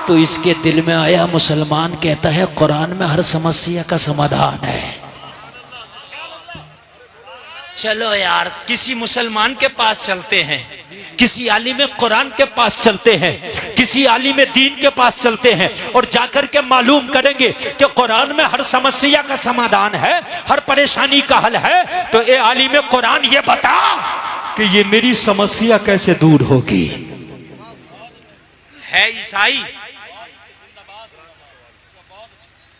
तो इसके दिल में आया, मुसलमान कहता है कुरान में हर समस्या का समाधान है। चलो यार, किसी मुसलमान के पास चलते हैं, किसी आलिम कुरान के पास चलते हैं, किसी आलिम दीन के पास चलते हैं और जाकर के मालूम करेंगे कि कुरान में हर समस्या का समाधान है, हर परेशानी का हल है। तो ए आलिम कुरान ये बता कि ये मेरी समस्या कैसे दूर होगी। है ईसाई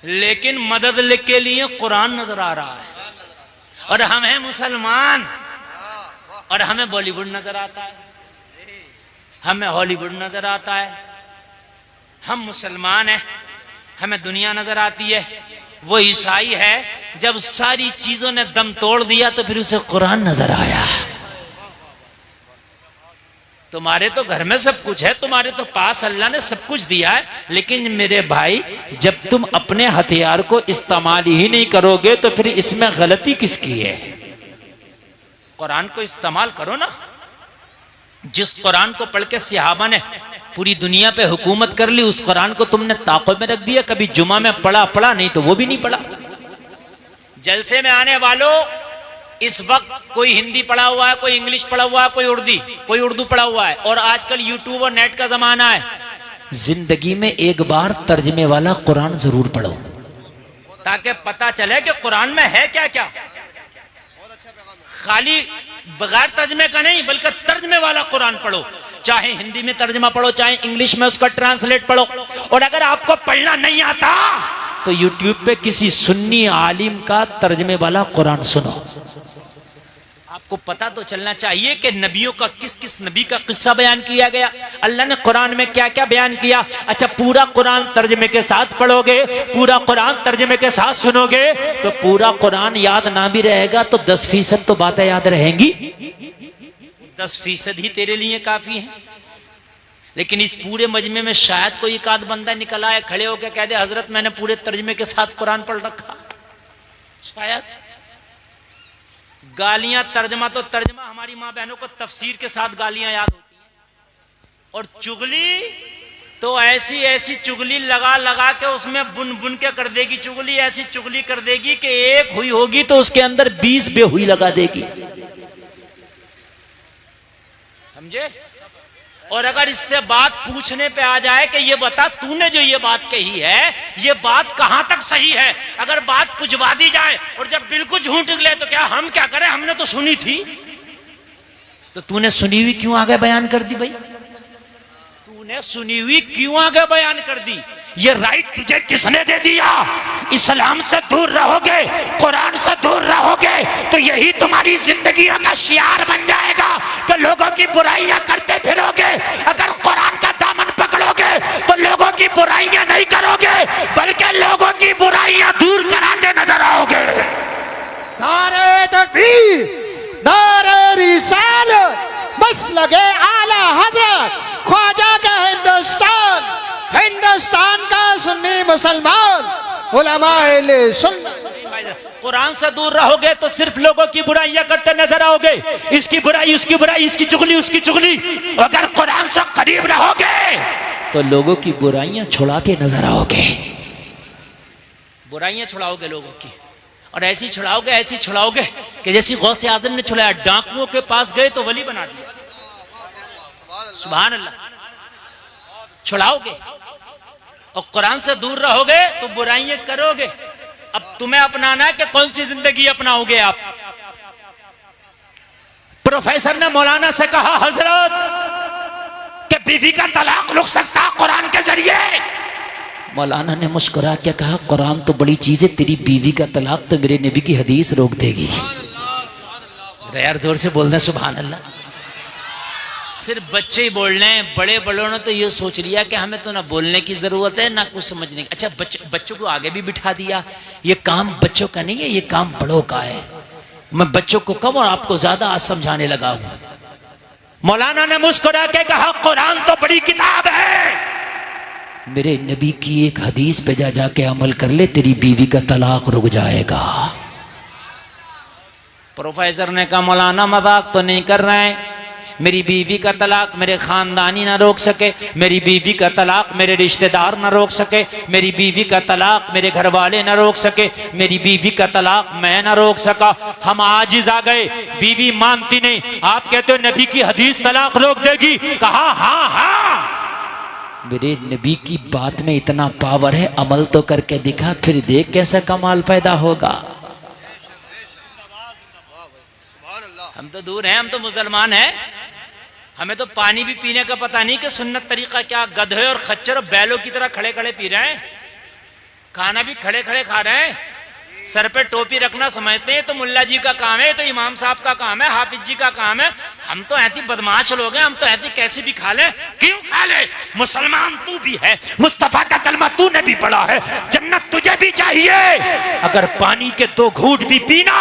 लेकिन मदद के लिए कुरान नजर आ रहा है, और हम हैं मुसलमान और हमें बॉलीवुड नजर आता है, हमें हॉलीवुड नजर आता है। हम मुसलमान हैं, हमें दुनिया नजर आती है। वो ईसाई है, जब सारी चीजों ने दम तोड़ दिया तो फिर उसे कुरान नजर आया। तुम्हारे तो घर में सब कुछ है, तुम्हारे तो पास अल्लाह ने सब कुछ दिया है, लेकिन मेरे भाई जब तुम अपने हथियार को इस्तेमाल ही नहीं करोगे तो फिर इसमें गलती किसकी है। कुरान को इस्तेमाल करो ना। जिस कुरान को पढ़ के सहाबा ने पूरी दुनिया पे हुकूमत कर ली, उस कुरान को तुमने ताक़ुब में रख दिया। कभी जुमा में पढ़ा नहीं तो वो भी नहीं पढ़ा। जलसे में आने वालों, इस वक्त कोई हिंदी पढ़ा हुआ है, कोई इंग्लिश पढ़ा हुआ है, कोई उर्दू पढ़ा हुआ है, और आजकल यूट्यूब और नेट का जमाना है। जिंदगी में एक बार तर्जमे वाला कुरान जरूर पढ़ो, ताकि पता चले कि कुरान में है क्या क्या। खाली बगैर तर्जमे का नहीं, बल्कि तर्जमे वाला कुरान पढ़ो। चाहे हिंदी में तर्जमा पढ़ो, चाहे इंग्लिश में उसका ट्रांसलेट पढ़ो। और अगर आपको पढ़ना नहीं आता तो यूट्यूब पे किसी सुन्नी आलिम का तर्जमे वाला कुरान सुनो। आपको पता तो चलना चाहिए कि नबियों का किस किस नबी का किस्सा बयान किया गया, अल्लाह ने कुरान में क्या क्या बयान किया। अच्छा, पूरा कुरान तर्जमे के साथ पढ़ोगे, पूरा कुरान तर्जमे के साथ सुनोगे तो पूरा कुरान याद ना भी रहेगा तो 10% तो बातें याद रहेंगी। 10% ही तेरे लिए काफी है। लेकिन इस पूरे मजमे में शायद कोई एक आध बंदा निकल आए, खड़े होकर कह दे हजरत मैंने पूरे तर्जमे के साथ कुरान पढ़ रखा। शायद गालियां, तर्जमा तो तर्जमा, हमारी माँ बहनों को तफसीर के साथ गालियां याद होती हैं। और चुगली तो ऐसी ऐसी चुगली लगा लगा के उसमें बुन बुन के कर देगी। चुगली ऐसी चुगली कर देगी कि एक हुई होगी तो उसके अंदर 20 बेहुई लगा देगी। समझे? और अगर इससे बात पूछने पे आ जाए कि ये बता तूने जो ये बात कही है, ये बात कहां तक सही है, अगर बात पुजवा दी जाए और जब बिल्कुल झूठ निकले तो क्या हम क्या करें, हमने तो सुनी थी। तो तूने सुनी हुई क्यों आगे बयान कर दी भाई? तूने सुनी हुई क्यों आगे बयान कर दी? ये राइट तुझे किसने दे दिया? इस्लाम से दूर रहोगे, कुरान से दूर रहोगे तो यही तुम्हारी जिंदगियों का शियार बन जाएगा कि लोगों की बुराइयां करते फिरोगे। अगर कुरान का दामन पकड़ोगे तो लोगों की बुराइयां नहीं करोगे, बल्कि लोगों की बुराइयां दूर कराते नजर आओगे। नारे तकबीर, नारे रिसालत, मसलके आला हजरत ख्वाजा का हिंदुस्तान का सुन्नी मुसलमान उलमाए सुन्नत। कुरान से दूर रहोगे तो सिर्फ लोगों की बुराइयां करते नजर आओगे। इसकी बुराई, उसकी बुराई, इसकी चुगली, उसकी चुगली। अगर कुरान से करीब रहोगे तो लोगों की बुराइयां छुड़ाते नजर आओगे। बुराइयां छुड़ाओगे लोगों की, और ऐसी छुड़ाओगे कि जैसी गौसे आजम ने छुड़ाया। डाकुओं के पास गए तो वली बना दिया। सुभान अल्लाह। छुड़ाओगे और कुरान से दूर रहोगे तो बुराइयां करोगे। अब तुम्हें अपनाना है कि कौन सी जिंदगी अपनाओगे आप। प्रोफेसर ने मौलाना से कहा हजरत कि बीवी का तलाक रुक सकता है कुरान के जरिए। मौलाना ने मुस्कुरा के कहा कुरान तो बड़ी चीज है, तेरी बीवी का तलाक तो मेरे नबी की हदीस रोक देगी। यार जोर से बोलना सुभान अल्लाह। सिर्फ बच्चे ही बोल रहे हैं, बड़े बड़ों ने तो ये सोच लिया कि हमें तो ना बोलने की जरूरत है ना कुछ समझने की। अच्छा, बच्चों को आगे भी बिठा दिया। ये काम बच्चों का नहीं है, ये काम बड़ों का है। मैं बच्चों को कम और आपको ज्यादा आज समझाने लगा हूं। मौलाना ने मुस्कुरा के कहा कुरान तो बड़ी किताब है, मेरे नबी की एक हदीस पे जा जाके अमल कर ले, तेरी बीवी का तलाक रुक जाएगा। प्रोफेसर ने कहा मौलाना मजाक तो नहीं कर रहे हैं, मेरी बीवी का तलाक मेरे खानदानी ना रोक सके, मेरी बीवी का तलाक मेरे रिश्तेदार ना रोक सके, मेरी बीवी का तलाक मेरे घर वाले ना रोक सके, मेरी बीवी का तलाक मैं ना रोक सका। हम आजिज आ गए, बीवी मानती नहीं। आप कहते हो नबी की हदीस तलाक रोक देगी, कहा हाँ हाँ। मेरे नबी की बात में इतना पावर है, अमल तो करके दिखा, फिर देख कैसा कमाल पैदा होगा। हम तो दूर हैं, हम तो मुसलमान हैं, हमें तो पानी भी पीने का पता नहीं कि सुन्नत तरीका क्या। गधे और खच्चर और बैलों की तरह खड़े खड़े पी रहे हैं, खाना भी खड़े खड़े खा रहे हैं, सर पे टोपी रखना समझते हैं तो मुल्ला जी का काम है, तो इमाम साहब का काम है, हाफिज जी का काम है। हम तो ऐसी बदमाश लोग हैं, हम तो ऐसी कैसे भी खा ले। क्यों खा ले? मुसलमान तू भी है, मुस्तफा का कलमा तूने भी पढ़ा है, जन्नत तुझे भी चाहिए। अगर पानी के 2 घूंट भी पीना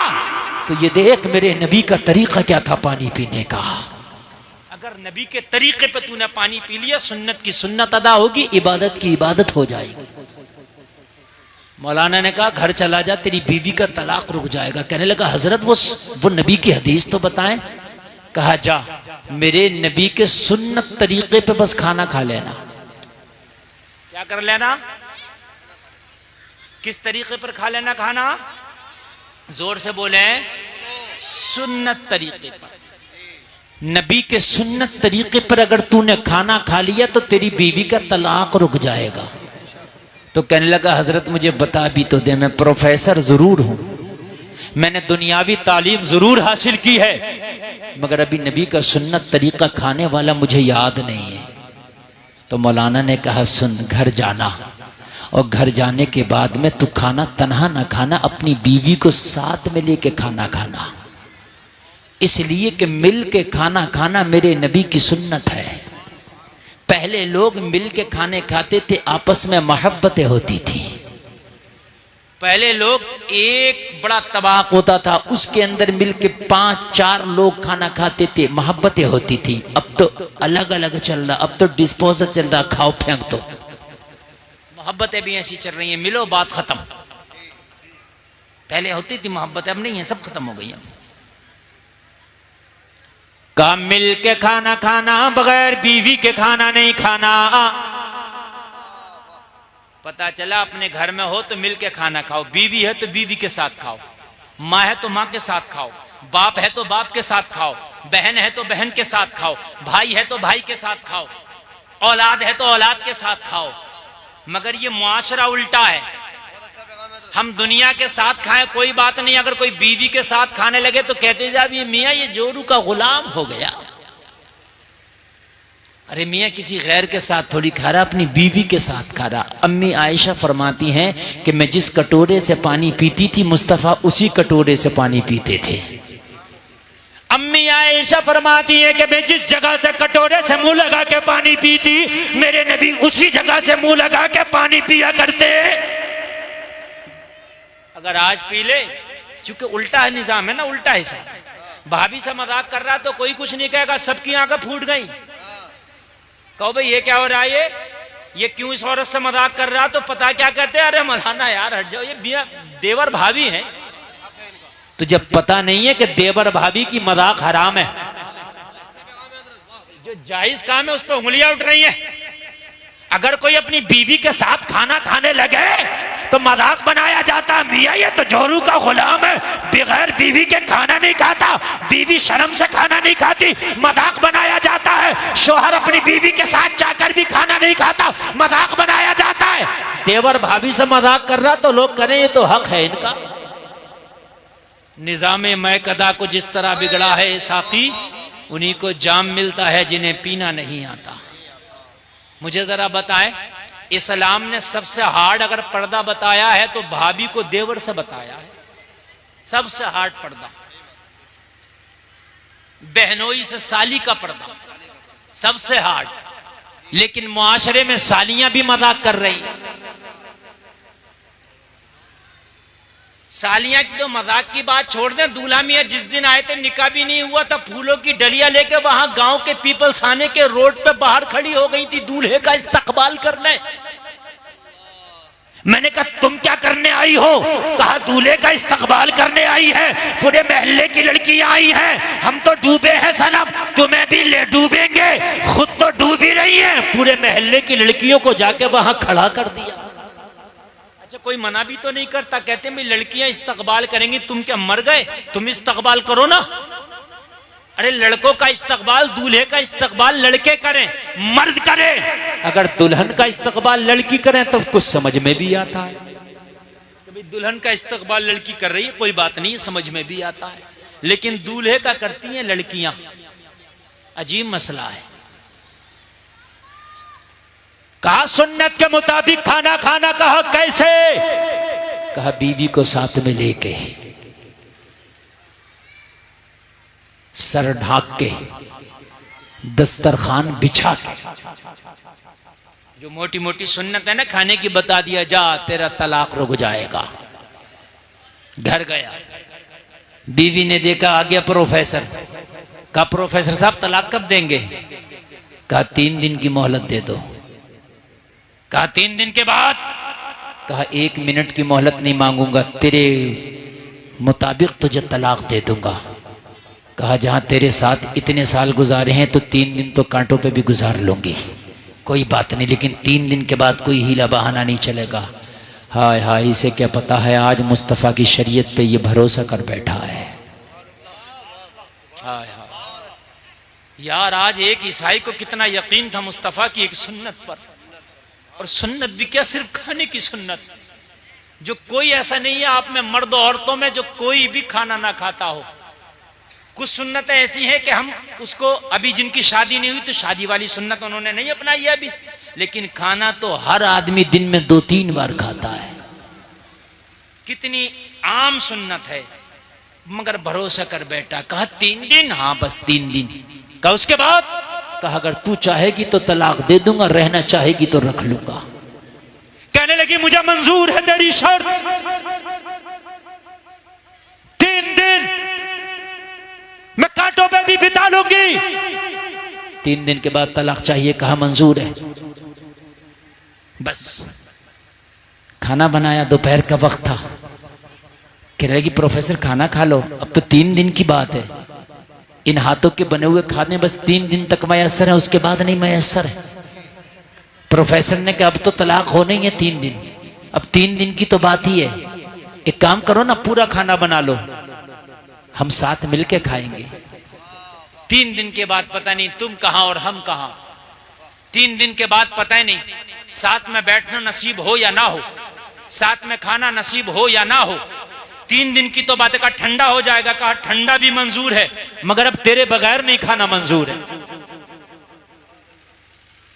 तो ये देख मेरे नबी का तरीका क्या था पानी पीने का। अगर नबी के तरीके पे तूने पानी पी लिया, सुन्नत की सुन्नत अदा होगी, इबादत की इबादत हो जाएगी। मौलाना ने कहा घर चला जा, तेरी बीवी का तलाक रुक जाएगा। कहने लगा हजरत वो नबी की हदीस तो बताएं। कहा जा, मेरे नबी के सुन्नत तरीके पे बस खाना खा लेना। क्या कर लेना? किस तरीके पर खा लेना खाना? जोर से बोले, सुन्नत तरीके पर। नबी के सुन्नत तरीके पर अगर तूने खाना खा लिया तो तेरी बीवी का तलाक रुक जाएगा। तो कहने लगा हजरत मुझे बता भी तो दे, मैं प्रोफेसर जरूर हूं, मैंने दुनियावी तालीम जरूर हासिल की है, मगर अभी नबी का सुन्नत तरीका खाने वाला मुझे याद नहीं है। तो मौलाना ने कहा सुन, घर जाना और घर जाने के बाद में तू खाना तन्हा ना खाना, अपनी बीवी को साथ में लेके खाना खाना, इसलिए कि मिल के खाना खाना मेरे नबी की सुन्नत है। पहले लोग मिल के खाने खाते थे, आपस में मोहब्बतें होती थी। पहले लोग एक बड़ा तबाक होता था, उसके अंदर मिल के 5-4 लोग खाना खाते थे, मोहब्बतें होती थी। अब तो अलग अलग चल रहा, अब तो डिस्पोजल चल रहा, खाओ फेंक दो। मोहब्बतें भी ऐसी चल रही हैं, मिलो बात खत्म। पहले होती थी मोहब्बतें, अब नहीं है, सब खत्म हो गई है। का मिल के खाना खाना, बगैर बीवी के खाना नहीं खाना। पता चला अपने घर में हो तो मिल के खाना खाओ, बीवी है तो बीवी के साथ खाओ, माँ है तो माँ के साथ खाओ, बाप है तो बाप के साथ खाओ, बहन है तो बहन के साथ खाओ, भाई है तो भाई के साथ खाओ, औलाद है तो औलाद के साथ खाओ। मगर ये मुआशरा उल्टा है। हम दुनिया के साथ खाएं कोई बात नहीं, अगर कोई बीवी के साथ खाने लगे तो कहते जा भी मियाँ ये जोरू का गुलाम हो गया। अरे मियाँ किसी गैर के साथ थोड़ी खा रहा, अपनी बीवी के साथ खा रहा। अम्मी आयशा फरमाती हैं कि मैं जिस कटोरे से पानी पीती थी, मुस्तफ़ा उसी कटोरे से पानी पीते थे। अम्मी आयशा फरमाती है कि मैं जिस जगह से कटोरे से मुंह लगा के पानी पीती, मेरे नबी उसी जगह से मुंह लगा के पानी पिया करते। अगर आज पी ले, चूंकि उल्टा है निजाम है ना, उल्टा हिसाब। भाभी से मजाक कर रहा तो कोई कुछ नहीं कहेगा, सबकी आंखें फूट गई। कहो भाई ये क्या हो रहा है, ये क्यों इस औरत से मजाक कर रहा, तो पता क्या कहते हैं, अरे मौलाना यार हट जाओ, ये देवर भाभी है। तो जब पता नहीं है कि देवर भाभी की मजाक हराम है, जो जायज काम है उस पर उंगलियां उठ रही है। अगर कोई अपनी बीवी के साथ खाना खाने लगे तो मजाक बनाया जाता, मियाँ ये तो जोरू का गुलाम है, बगैर बीवी के खाना नहीं खाता, बीवी शर्म से खाना नहीं खाती, मजाक बनाया जाता है। शोहर अपनी बीवी के साथ जाकर भी खाना नहीं खाता, मजाक बनाया जाता है। देवर भाभी से मजाक कर रहा तो लोग करें ये तो हक है इनका। निजामे मैकदा को जिस तरह बिगड़ा है साकी, उन्हीं को जाम मिलता है जिन्हें पीना नहीं आता। मुझे जरा बताएं, इस्लाम ने सबसे हार्ड अगर पर्दा बताया है तो भाभी को देवर से बताया है, सबसे हार्ड पर्दा। बहनोई से साली का पर्दा सबसे हार्ड, लेकिन मुआशरे में सालियां भी मजाक कर रही हैं। सालियां की तो मजाक की बात छोड़ दें, दूल्हा मियां जिस दिन आए थे निकाह भी नहीं हुआ था, फूलों की डलिया लेके वहां गांव के पीपल्स खाने के रोड पे बाहर खड़ी हो गई थी दूल्हे का इस्तकबाल करने। मैंने कहा तुम क्या करने आई हो? कहा दूल्हे का इस्तकबाल करने आई है, पूरे मोहल्ले की लड़कियां आई हैं, हम तो डूबे हैं सनम, तुम्हें भी ले डूबेंगे, खुद तो डूब ही रही हैं। पूरे मोहल्ले की लड़कियों को जाके वहां खड़ा कर दिया। अच्छा कोई मना भी तो नहीं करता, कहते हैं लड़कियां इस्तकबाल करेंगी, तुम क्या मर गए? तुम इस्तकबाल करो ना। अरे लड़कों का इस्तकबाल, दूल्हे का इस्तकबाल लड़के करें, मर्द करें। अगर दुल्हन का इस्तकबाल लड़की करें तो कुछ समझ में भी आता है। कभी दुल्हन का इस्तकबाल लड़की कर रही है, कोई बात नहीं, समझ में भी आता है, लेकिन दूल्हे का करती हैं लड़कियां, अजीब मसला है। कहा सुन्नत के मुताबिक खाना खाना, कहा कैसे? कहा बीवी को साथ में लेके, सर ढाक के, दस्तरखान बिछा के, जो मोटी मोटी सुन्नत है ना खाने की बता दिया, जा तेरा तलाक रुक जाएगा। घर गया, बीवी ने देखा आ गया प्रोफेसर। कहा प्रोफेसर साहब तलाक कब देंगे? कहा 3 दिन की मोहलत दे दो। कहा 3 दिन के बाद? कहा 1 मिनट की मोहलत नहीं मांगूंगा, तेरे मुताबिक तुझे तलाक दे दूंगा। कहा जहां तेरे साथ इतने साल गुजारे हैं तो 3 दिन तो कांटों पे भी गुजार लूंगी, कोई बात नहीं, लेकिन 3 दिन के बाद कोई हीला बहाना नहीं चलेगा। हाय हाय, इसे क्या पता है आज मुस्तफ़ा की शरीयत पे ये भरोसा कर बैठा है। हाय हाय यार, आज एक ईसाई को कितना यकीन था मुस्तफ़ा की एक सुन्नत पर, और सुन्नत भी क्या, सिर्फ खाने की सुन्नत। जो कोई ऐसा नहीं है आप में मर्द औरतों में जो कोई भी खाना ना खाता हो। कुछ सुन्नतें ऐसी हैं कि हम उसको, अभी जिनकी शादी नहीं हुई तो शादी वाली सुन्नत उन्होंने नहीं अपनाई है अभी, लेकिन खाना तो हर आदमी दिन में 2-3 बार खाता है। कितनी आम सुन्नत है, मगर भरोसा कर बैठा। कहा 3 दिन? हाँ बस 3 दिन। कहा उसके बाद? कहा अगर तू चाहेगी तो तलाक दे दूंगा, रहना चाहेगी तो रख लूंगा। कहने लगी मुझे मंजूर है तेरी शर्त, 3 दिन मैं कांटों पे भी बिता लूंगी। 3 दिन के बाद तलाक चाहिए। कहा मंजूर है। बस खाना बनाया, दोपहर का वक्त था। कह रही प्रोफेसर खाना खा लो, अब तो 3 दिन की बात है, इन हाथों के बने हुए खाने बस 3 दिन तक मयसर है, उसके बाद नहीं मयसर है। प्रोफेसर ने कहा अब तो तलाक होना ही है 3 दिन, अब 3 दिन की तो बात ही है, एक काम करो ना पूरा खाना बना लो, हम साथ मिलके खाएंगे। 3 दिन के बाद पता नहीं तुम कहां और हम कहां। 3 दिन के बाद पता ही नहीं साथ में बैठना नसीब हो या ना हो, साथ में खाना नसीब हो या ना हो। 3 दिन की तो बात है। कहा ठंडा हो जाएगा। कहा ठंडा भी मंजूर है, मगर अब तेरे बगैर नहीं खाना मंजूर है।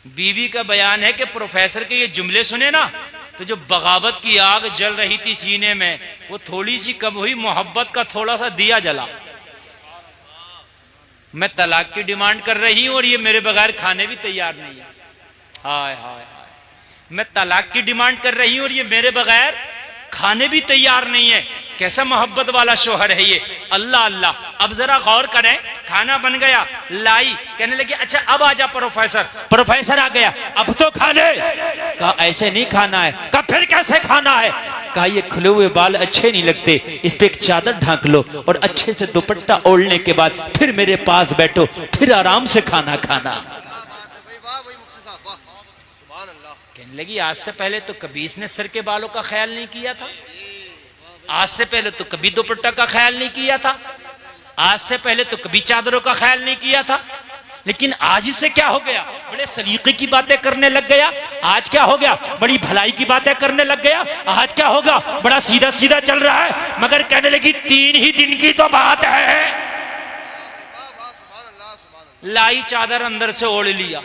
बीवी का बयान है कि प्रोफेसर के ये जुमले सुने ना तो जो बगावत की आग जल रही थी सीने में वो थोड़ी सी कम हुई, मोहब्बत का थोड़ा सा दिया जला। मैं तलाक की डिमांड कर रही हूं और ये मेरे बगैर खाने भी तैयार नहीं है। हाय हाय हाय, मैं तलाक की डिमांड कर रही हूं और ये मेरे बगैर खाने भी तैयार नहीं है। कैसा मोहब्बत वाला शोहर है ये। अल्लाह अल्लाह। अब जरा गौर करें, खाना बन गया, लाई, कहने लगी अच्छा अब आजा प्रोफेसर। प्रोफेसर आ गया, अब तो खा ले। कहा ऐसे नहीं खाना है। कहा फिर कैसे खाना है? कहा ये खुले हुए बाल अच्छे नहीं लगते, इस पे एक चादर ढांक लो और अच्छे से दुपट्टा ओढ़ने के बाद फिर मेरे पास बैठो, फिर आराम से खाना खाना। कहने लगी आज से पहले तो कभी इसने सर के बालों का ख्याल नहीं किया था, आज से पहले तो कभी दुपट्टा का ख्याल नहीं किया था, आज से पहले तो कभी चादरों का ख्याल नहीं किया था, लेकिन आज इसे क्या हो गया? बड़े सलीके की बातें करने लग गया। आज क्या हो गया? बड़ी भलाई की बातें करने लग गया। आज क्या होगा? बड़ा सीधा सीधा चल रहा है। मगर कहने लगी 3 ही दिन की तो बात है। लाई चादर अंदर से ओढ़ लिया,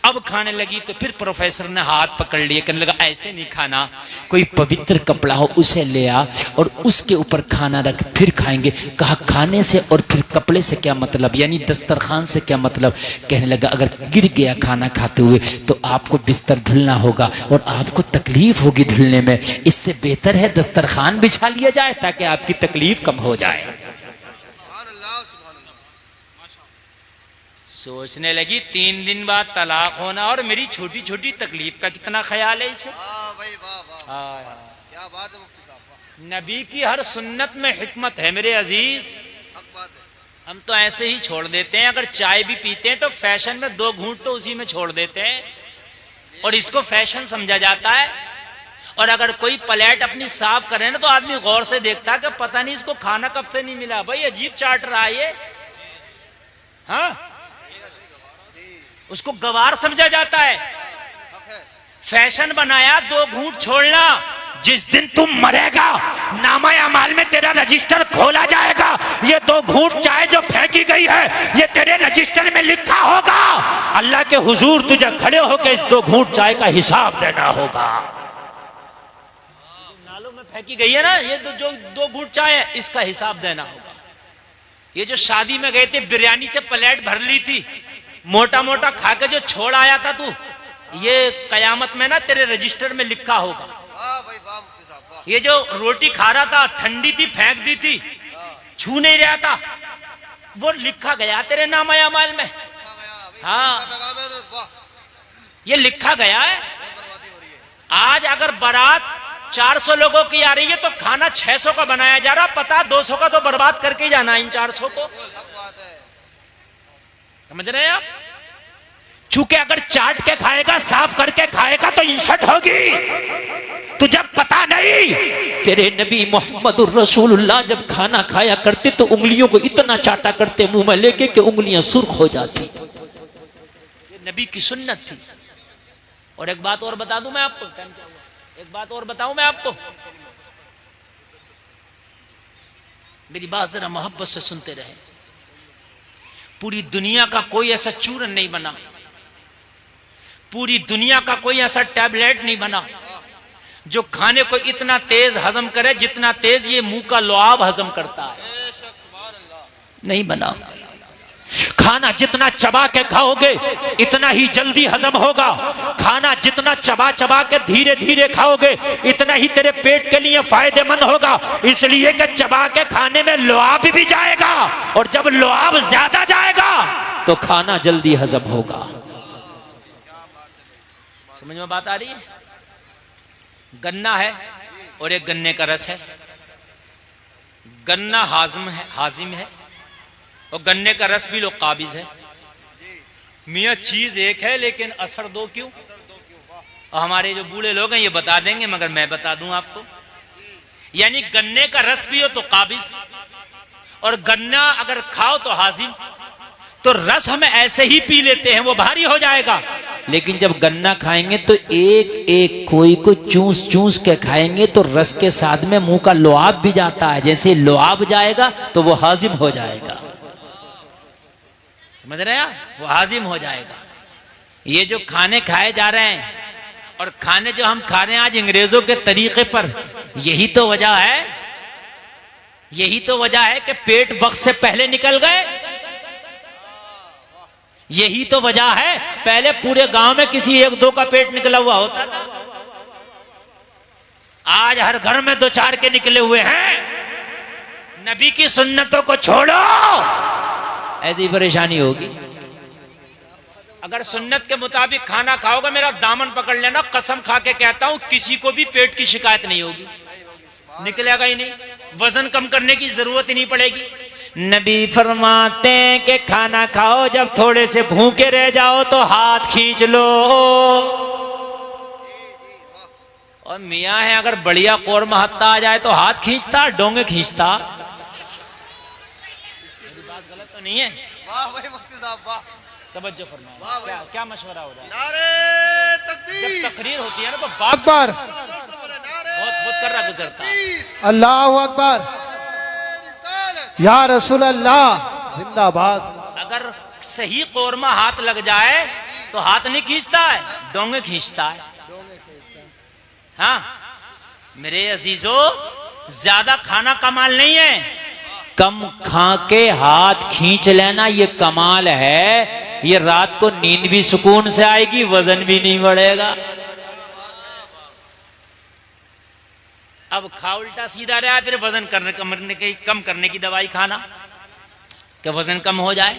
अब खाने लगी तो फिर प्रोफेसर ने हाथ पकड़ लिए, कहने लगा ऐसे नहीं खाना, कोई पवित्र कपड़ा हो उसे ले आ और उसके ऊपर खाना रख, फिर खाएंगे। कहा खाने से और फिर कपड़े से क्या मतलब, यानी दस्तरखान से क्या मतलब? कहने लगा अगर गिर गया खाना खाते हुए तो आपको बिस्तर धुलना होगा और आपको तकलीफ होगी धुलने में, इससे बेहतर है दस्तरखान बिछा लिया जाए ताकि आपकी तकलीफ कम हो जाए। सोचने लगी 3 दिन बाद तलाक होना और मेरी छोटी छोटी तकलीफ का कितना ख्याल है इसे। क्या बात है मुफ्ती साहब, नबी की हर सुन्नत में हिकमत है मेरे अजीज। हक बात है। हम तो ऐसे ही छोड़ देते हैं, अगर चाय भी पीते हैं तो फैशन में 2 घूंट तो उसी में छोड़ देते हैं और इसको फैशन समझा जाता है। और अगर कोई प्लेट अपनी साफ करे ना तो आदमी गौर से देखता है कि पता नहीं इसको खाना कब से नहीं मिला, भाई अजीब चाट रहा है ये। हाँ, उसको गवार समझा जाता है, फैशन बनाया 2 घूंट छोड़ना। जिस दिन तुम मरेगा नामा अमाल में तेरा रजिस्टर खोला जाएगा, ये 2 घूंट चाय जो फेंकी गई है ये तेरे रजिस्टर में लिखा होगा। अल्लाह के हुजूर तुझे खड़े होकर इस 2 घूंट चाय का हिसाब देना होगा। नालों में फेंकी गई है ना ये जो 2 घूंट चाय है, इसका हिसाब देना होगा। ये जो शादी में गए थे बिरयानी से प्लेट भर ली थी, मोटा मोटा खा के जो छोड़ आया था तू, ये कयामत में ना तेरे रजिस्टर में लिखा होगा। वाह भाई वाह मुफ्ती साहब वाह। ये जो रोटी खा रहा था ठंडी थी फेंक दी थी, छू नहीं रहा था, वो लिखा गया तेरे नामा अमाल में। हाँ, वाह, ये लिखा गया है। बर्बादी हो रही है। आज अगर बारात 400 लोगों की आ रही है तो खाना 600 का बनाया जा रहा, पता 200 का तो बर्बाद करके ही जाना इन 400 को। हक बात है। समझ रहे हैं आप? चूंकि अगर चाट के खाएगा साफ करके खाएगा तो इंसल्ट होगी। तुझे पता नहीं तेरे नबी मोहम्मद रसूलुल्लाह जब खाना खाया करते तो उंगलियों को इतना चाटा करते मुंह में लेके कि उंगलियां सुर्ख हो जाती। ये नबी की सुन्नत थी। और एक बात और बता दूं मैं आपको, एक बात और बताऊं मैं आपको, मेरी बात जरा मोहब्बत से सुनते रहे। पूरी दुनिया का कोई ऐसा चूरन नहीं बना, पूरी दुनिया का कोई ऐसा टैबलेट नहीं बना जो खाने को इतना तेज हजम करे जितना तेज ये मुंह का लुआब हजम करता है। नहीं बना। खाना जितना चबा के खाओगे इतना ही जल्दी हजम होगा। खाना जितना चबा चबा के धीरे धीरे खाओगे इतना ही तेरे पेट के लिए फायदेमंद होगा। इसलिए कि चबा के खाने में लुआब भी जाएगा और जब लुआब ज्यादा जाएगा तो खाना जल्दी हजम होगा। समझ में बात आ रही है? गन्ना है और एक गन्ने का रस है। गन्ना हाजिम है और गन्ने का रस भी लोग काबिज है। मियाँ चीज एक है लेकिन असर 2 क्यों? और हमारे जो बूढ़े लोग हैं ये बता देंगे, मगर मैं बता दूं आपको। यानी गन्ने का रस पियो तो काबिज, और गन्ना अगर खाओ तो हाजिम। तो रस हम ऐसे ही पी लेते हैं, वो भारी हो जाएगा, लेकिन जब गन्ना खाएंगे तो एक एक कोई को चूस चूस के खाएंगे तो रस के साथ में मुंह का लुआब भी जाता है। जैसे लुआब जाएगा तो वो हाजिम हो जाएगा। समझ रहे हैं? वो हाजिम हो जाएगा। ये जो खाने खाए जा रहे हैं और खाने जो हम खा रहे हैं आज अंग्रेजों के तरीके पर, यही तो वजह है, यही तो वजह है कि पेट वक्त से पहले निकल गए। यही तो वजह है, पहले पूरे गांव में किसी 1-2 का पेट निकला हुआ होता था, आज हर घर में 2-4 के निकले हुए हैं। नबी की सुन्नतों को छोड़ो, ऐसी परेशानी होगी। अगर सुन्नत के मुताबिक खाना खाओगे, मेरा दामन पकड़ लेना, कसम खा के कहता हूं किसी को भी पेट की शिकायत नहीं होगी, निकलेगा ही नहीं, वजन कम करने की जरूरत ही नहीं पड़ेगी। नबी फरमाते हैं कि खाना खाओ, जब थोड़े से भूखे रह जाओ तो हाथ खींच लो। और मियाँ है अगर बढ़िया कोरमा हत्ता आ जाए तो हाथ खींचता, डोंगे खींचता। मेरी बात गलत तो नहीं है? वाह भाई मुफ्ती साहब वाह। तवज्जो फरमाओ। वाह भाई। क्या मशवरा हो रहा है? नारे तकबीर। जब तकरीर होती है ना तो बात अकबर। बहुत कर रहा गुजरता है। अल्लाह अकबर। या रसूल अल्लाह जिंदाबाद। अगर सही कोरमा हाथ लग जाए तो हाथ नहीं खींचता है, डोंगे खींचता है। हाँ मेरे अजीजों, ज्यादा खाना कमाल नहीं है, कम खा के हाथ खींच लेना ये कमाल है। ये रात को नींद भी सुकून से आएगी, वजन भी नहीं बढ़ेगा। अब खा उल्टा सीधा रहा, फिर वजन कम करने की दवाई खाना कि वजन कम हो जाए।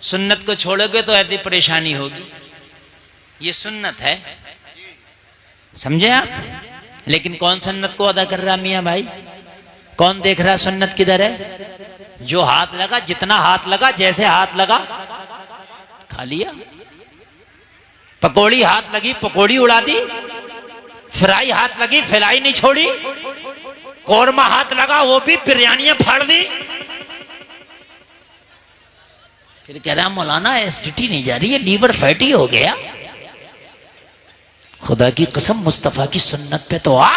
सुन्नत को छोड़ोगे तो ऐसी परेशानी होगी। ये सुन्नत है, समझे आप? लेकिन कौन सुन्नत को अदा कर रहा मियां भाई? कौन देख रहा सुन्नत किधर है? जो हाथ लगा, जितना हाथ लगा, जैसे हाथ लगा खा लिया। पकौड़ी हाथ लगी, पकौड़ी उड़ा दी। फ्राई हाथ लगी, फ्राई नहीं छोड़ी। कौरमा हाथ लगा, वो भी बिरयानियां फाड़ दी। फिर कह रहा मौलाना एसिडिटी नहीं जा रही है, लीवर फैटी हो गया। खुदा की कसम मुस्तफा की सुन्नत पे तो आ।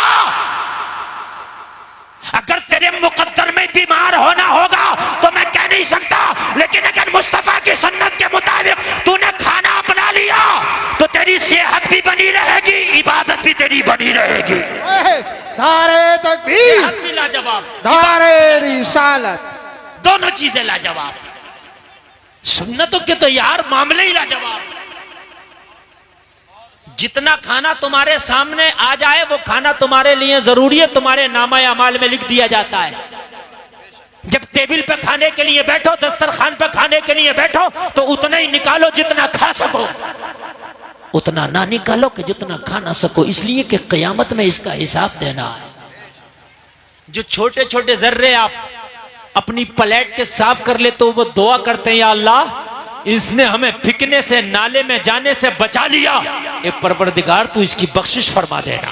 अगर तेरे मुकद्दर में बीमार होना होगा तो मैं कह नहीं सकता, लेकिन अगर मुस्तफा की सुन्नत के मुताबिक तूने खाना अपना लिया तो तेरी सेहत भी बनी रहेगी, इबादत भी तेरी बनी रहेगी। नारे तकबीर, सेहत भी लाजवाब, नारे रिसालत, दोनों चीजें लाजवाब। सुन्नतों के तो यार मामले ही लाजवाब। जितना खाना तुम्हारे सामने आ जाए वो खाना तुम्हारे लिए जरूरी है, तुम्हारे नामा अमाल में लिख दिया जाता है। जब टेबल पे खाने के लिए बैठो, दस्तरखान पे खाने के लिए बैठो तो उतना ही निकालो जितना खा सको, उतना ना निकालो कि जितना खा ना सको, इसलिए कि क़यामत में इसका हिसाब देना है। जो छोटे छोटे जर्रे आप अपनी प्लेट के साफ कर ले तो वो दुआ करते हैं, या अल्लाह इसने हमें फिकने से, नाले में जाने से बचा लिया, ए परवरदिगार तू इसकी बख्शिश फरमा देना।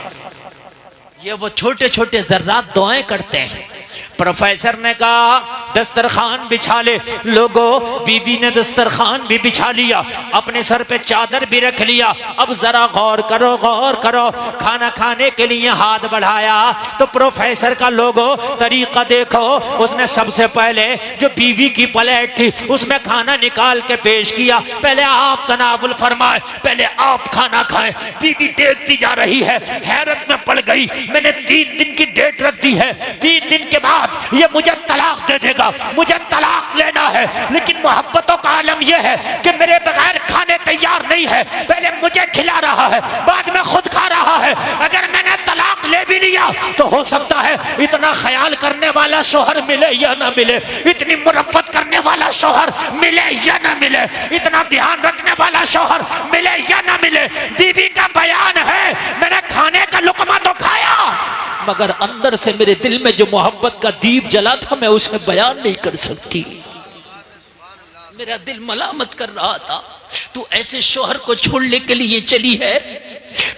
ये वो छोटे छोटे जर्रात दुआएं करते हैं। प्रोफेसर ने कहा दस्तरखान बिछा ले। लोगों, बीवी ने दस्तरखान भी बिछा लिया, अपने सर पे चादर भी रख लिया। अब जरा गौर करो, गौर करो। खाना खाने के लिए हाथ बढ़ाया तो प्रोफेसर का लोगों तरीका देखो। उसने सबसे पहले जो बीवी की प्लेट थी उसमें खाना निकाल के पेश किया। पहले आप तनावुल फरमाए, पहले आप खाना खाएं। बीवी देखती जा रही है, हैरत में पड़ गई। मैंने 3 दिन की डेट रख दी है, 3 दिन के बाद ये मुझे तलाक दे देगा, मुझे तलाक लेना है। लेकिन मोहब्बतों का आलम यह है कि मेरे बगैर खाने तैयार नहीं है। पहले मुझे खिला रहा है, बाद में खुद खा रहा है। अगर मैंने तलाक ले भी लिया तो हो सकता है इतना ख्याल करने वाला शोहर मिले या ना मिले, इतनी मुरफ़्फ़त करने वाला शोहर मिले या ना मिले, इतना ध्यान रखने वाला शोहर मिले या ना मिले। बीवी का बयान है, मैंने खाने का लुकमा तो खाया, मगर अंदर से मेरे दिल में जो मोहब्बत का दीप जला था मैं उसे बयान नहीं कर सकती। मेरा दिल मलामत कर रहा था, तू ऐसे शोहर को छोड़ने के लिए चली है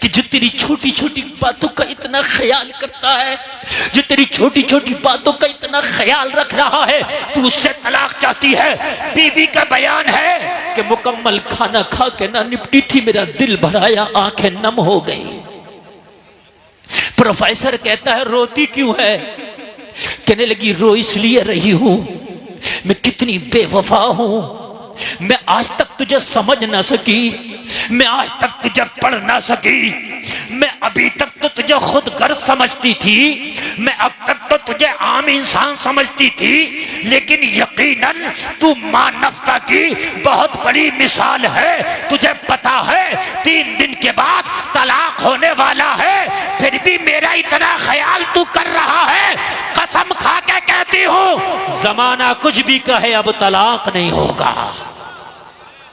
कि जो तेरी छोटी छोटी बातों का इतना ख्याल करता है, जो तेरी छोटी छोटी बातों का इतना ख्याल रख रहा है, तू उससे तलाक चाहती है। बीवी का बयान है कि मुकम्मल खाना खा के ना निपटी थी, मेरा दिल भराया, आंखें नम हो गई। प्रोफेसर कहता है रोती क्यों है? कहने लगी रो इसलिए रही हूं, मैं कितनी बेवफा हूं। मैं आज तक तुझे समझ ना सकी, मैं आज तक तुझे पढ़ ना सकी। मैं अभी तक तो तुझे खुद गर्ज समझती थी, मैं अब तक तो तुझे आम इंसान समझती थी, लेकिन यकीनन तू मानवता की बहुत बड़ी मिसाल है। तुझे पता है 3 दिन के बाद तलाक होने वाला है, फिर भी मेरा इतना ख्याल तू कर रहा है। कसम खा के कहती हूं, जमाना कुछ भी कहे अब तलाक नहीं होगा।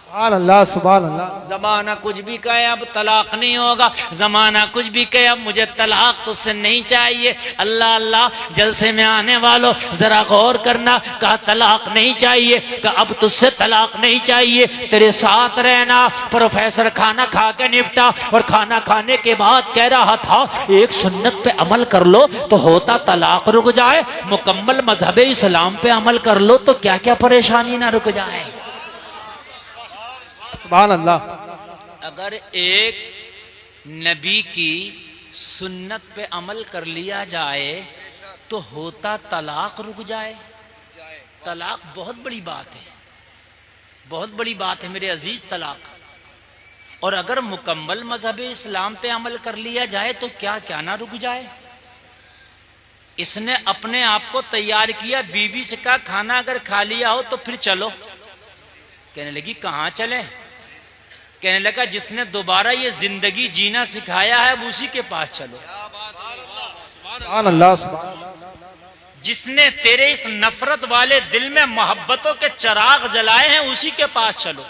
सुभान अल्लाह, सुभान अल्लाह। जमाना कुछ भी कहे अब तलाक नहीं होगा, जमाना कुछ भी कहे अब मुझे तलाक तुझसे नहीं चाहिए। अल्लाह अल्लाह, जलसे में आने वालों जरा गौर करना। कहा तलाक नहीं चाहिए, कहा अब तुझसे तलाक नहीं चाहिए, तेरे साथ रहना। प्रोफेसर खाना खा के निपटा और खाना खाने के बाद कह रहा था एक सुन्नत पे अमल कर लो तो होता तलाक रुक जाए, मुकम्मल मजहब इस्लाम पे अमल कर लो तो क्या क्या परेशानी ना रुक जाए। सुभान अल्लाह। अगर एक नबी की सुन्नत पे अमल कर लिया जाए तो होता तलाक रुक जाए। तलाक बहुत बड़ी बात है, बहुत बड़ी बात है मेरे अजीज, तलाक। और अगर मुकम्मल मजहब इस्लाम पे अमल कर लिया जाए तो क्या क्या ना रुक जाए। इसने अपने आप को तैयार किया, बीवी से कहा खाना अगर खा लिया हो तो फिर चलो। कहने लगी कहाँ चले? कहने लगा जिसने दोबारा ये जिंदगी जीना सिखाया है अब उसी के पास चलो। सुभान अल्लाह, सुभान। जिसने तेरे इस नफरत वाले दिल में मोहब्बतों के चिराग जलाए हैं उसी के पास चलो।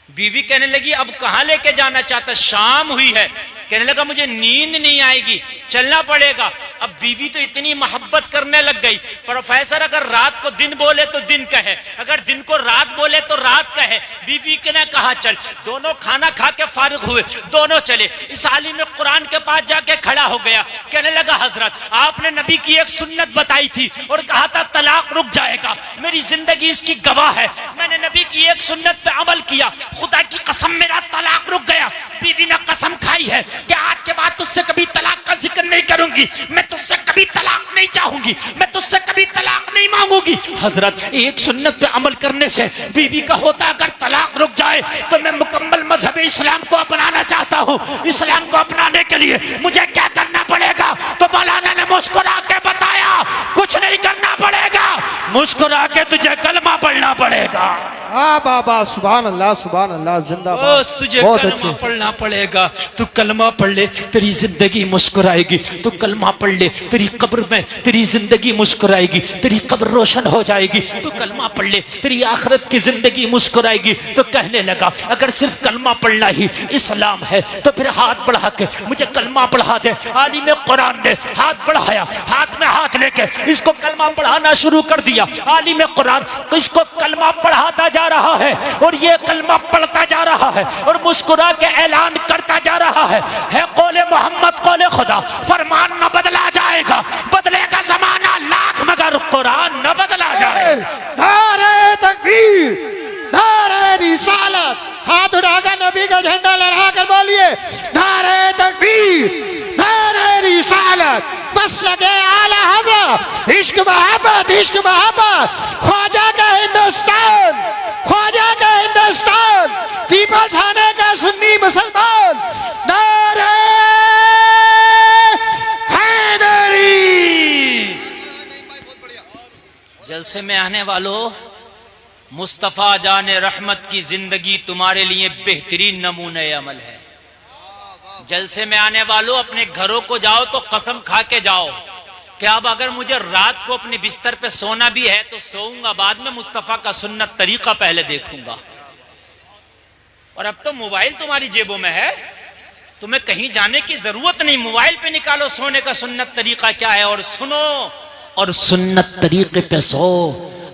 बीवी कहने लगी अब कहां लेके जाना चाहता? शाम हुई है। कहने लगा मुझे नींद नहीं आएगी, चलना पड़ेगा। अब बीवी तो इतनी मोहब्बत करने लग गई, प्रोफेसर अगर रात को दिन बोले तो दिन कहे, अगर दिन को रात बोले तो रात कहे। बीवी ने कहा चल, दोनों खाना खा के फारिग हुए, दोनों चले। इस आलिम कुरान के पास जाके खड़ा हो गया, कहने लगा हजरत आपने नबी की एक सुन्नत बताई थी और कहा था तलाक रुक जाएगा, मेरी जिंदगी इसकी गवाह है, मैंने नबी की एक सुन्नत पे अमल किया, खुदा की कसम मेरा तलाक रुक गया। बीवी ने कसम खाई है कि आज के बाद तुझसे कभी तलाक का जिक्र नहीं करूंगी, मैं तुझसे कभी तलाक नहीं चाहूंगी, मैं तुझसे कभी तलाक नहीं मांगूंगी। हजरत एक सुन्नत पे अमल करने से बीवी का होता अगर तलाक रुक जाए तो मैं मुकम्मल मजहब इस्लाम को अपनाना चाहता हूँ। इस्लाम को अपनाने के लिए मुझे क्या करना पड़ेगा? तो मौलाना ने मुस्कुरा के बताया कुछ नहीं करना पड़ेगा, मुस्कुरा के तुझे कलमा पढ़ना पड़ेगा। हाँ बाबा, सुभान अल्लाह जिंदाबाद। बस तुझे कलमा पढ़ना पड़ेगा। तू कलमा पढ़ ले तेरी जिंदगी मुस्कुराएगी, तू कलमा पढ़ ले तेरी कब्र में तेरी जिंदगी मुस्कुराएगी, तेरी कब्र रोशन हो जाएगी। तू कलमा पढ़ ले तेरी आखिरत की जिंदगी मुस्कुराएगी। तो कहने लगा अगर सिर्फ कलमा पढ़ना ही इस्लाम है तो फिर हाथ बढ़ा के मुझे कलमा पढ़ा दे। आलिम कुरान ने हाथ बढ़ाया, हाथ में हाथ लेके इसको कलमा पढ़ाना शुरू कर दिया। आलिम कुरान इसको कलमा पढ़ाता जा रहा है और ये कलमा पढ़ता जा रहा है और मुस्कुरा के ऐलान करता जा रहा है कौले मोहम्मद कौले खुदा, फरमान न बदला जाएगा, बदलेगा जमाना लाख मगर कुरान न बदला जाएगा। नारे तकबीर, नारे रिसालत, हाथ उठाकर नबी का झंडा लहराकर बोलिए नारे तकबीर, नारे रिसालत। बस लगे आला हज़रत, इश्क मोहब्बत, इश्क मोहब्बत, ख्वाजा का हिंदुस्तान, ख्वाजा का हिंदुस्तान, पीपल्स थाने का सुन्नी मुसलमान, नारे हैदरी। जलसे में आने वालों, मुस्तफ़ा जाने रहमत की जिंदगी तुम्हारे लिए बेहतरीन नमूने अमल है। जलसे में आने वालों, अपने घरों को जाओ तो कसम खा के जाओ कि अब अगर मुझे रात को अपने बिस्तर पे सोना भी है तो सोऊंगा, बाद में मुस्तफ़ा का सुन्नत तरीका पहले देखूंगा। और अब तो मोबाइल तुम्हारी जेबों में है, तुम्हें कहीं जाने की जरूरत नहीं, मोबाइल पे निकालो सोने का सुन्नत तरीका क्या है और सुनो और सुन्नत तरीके पे सो।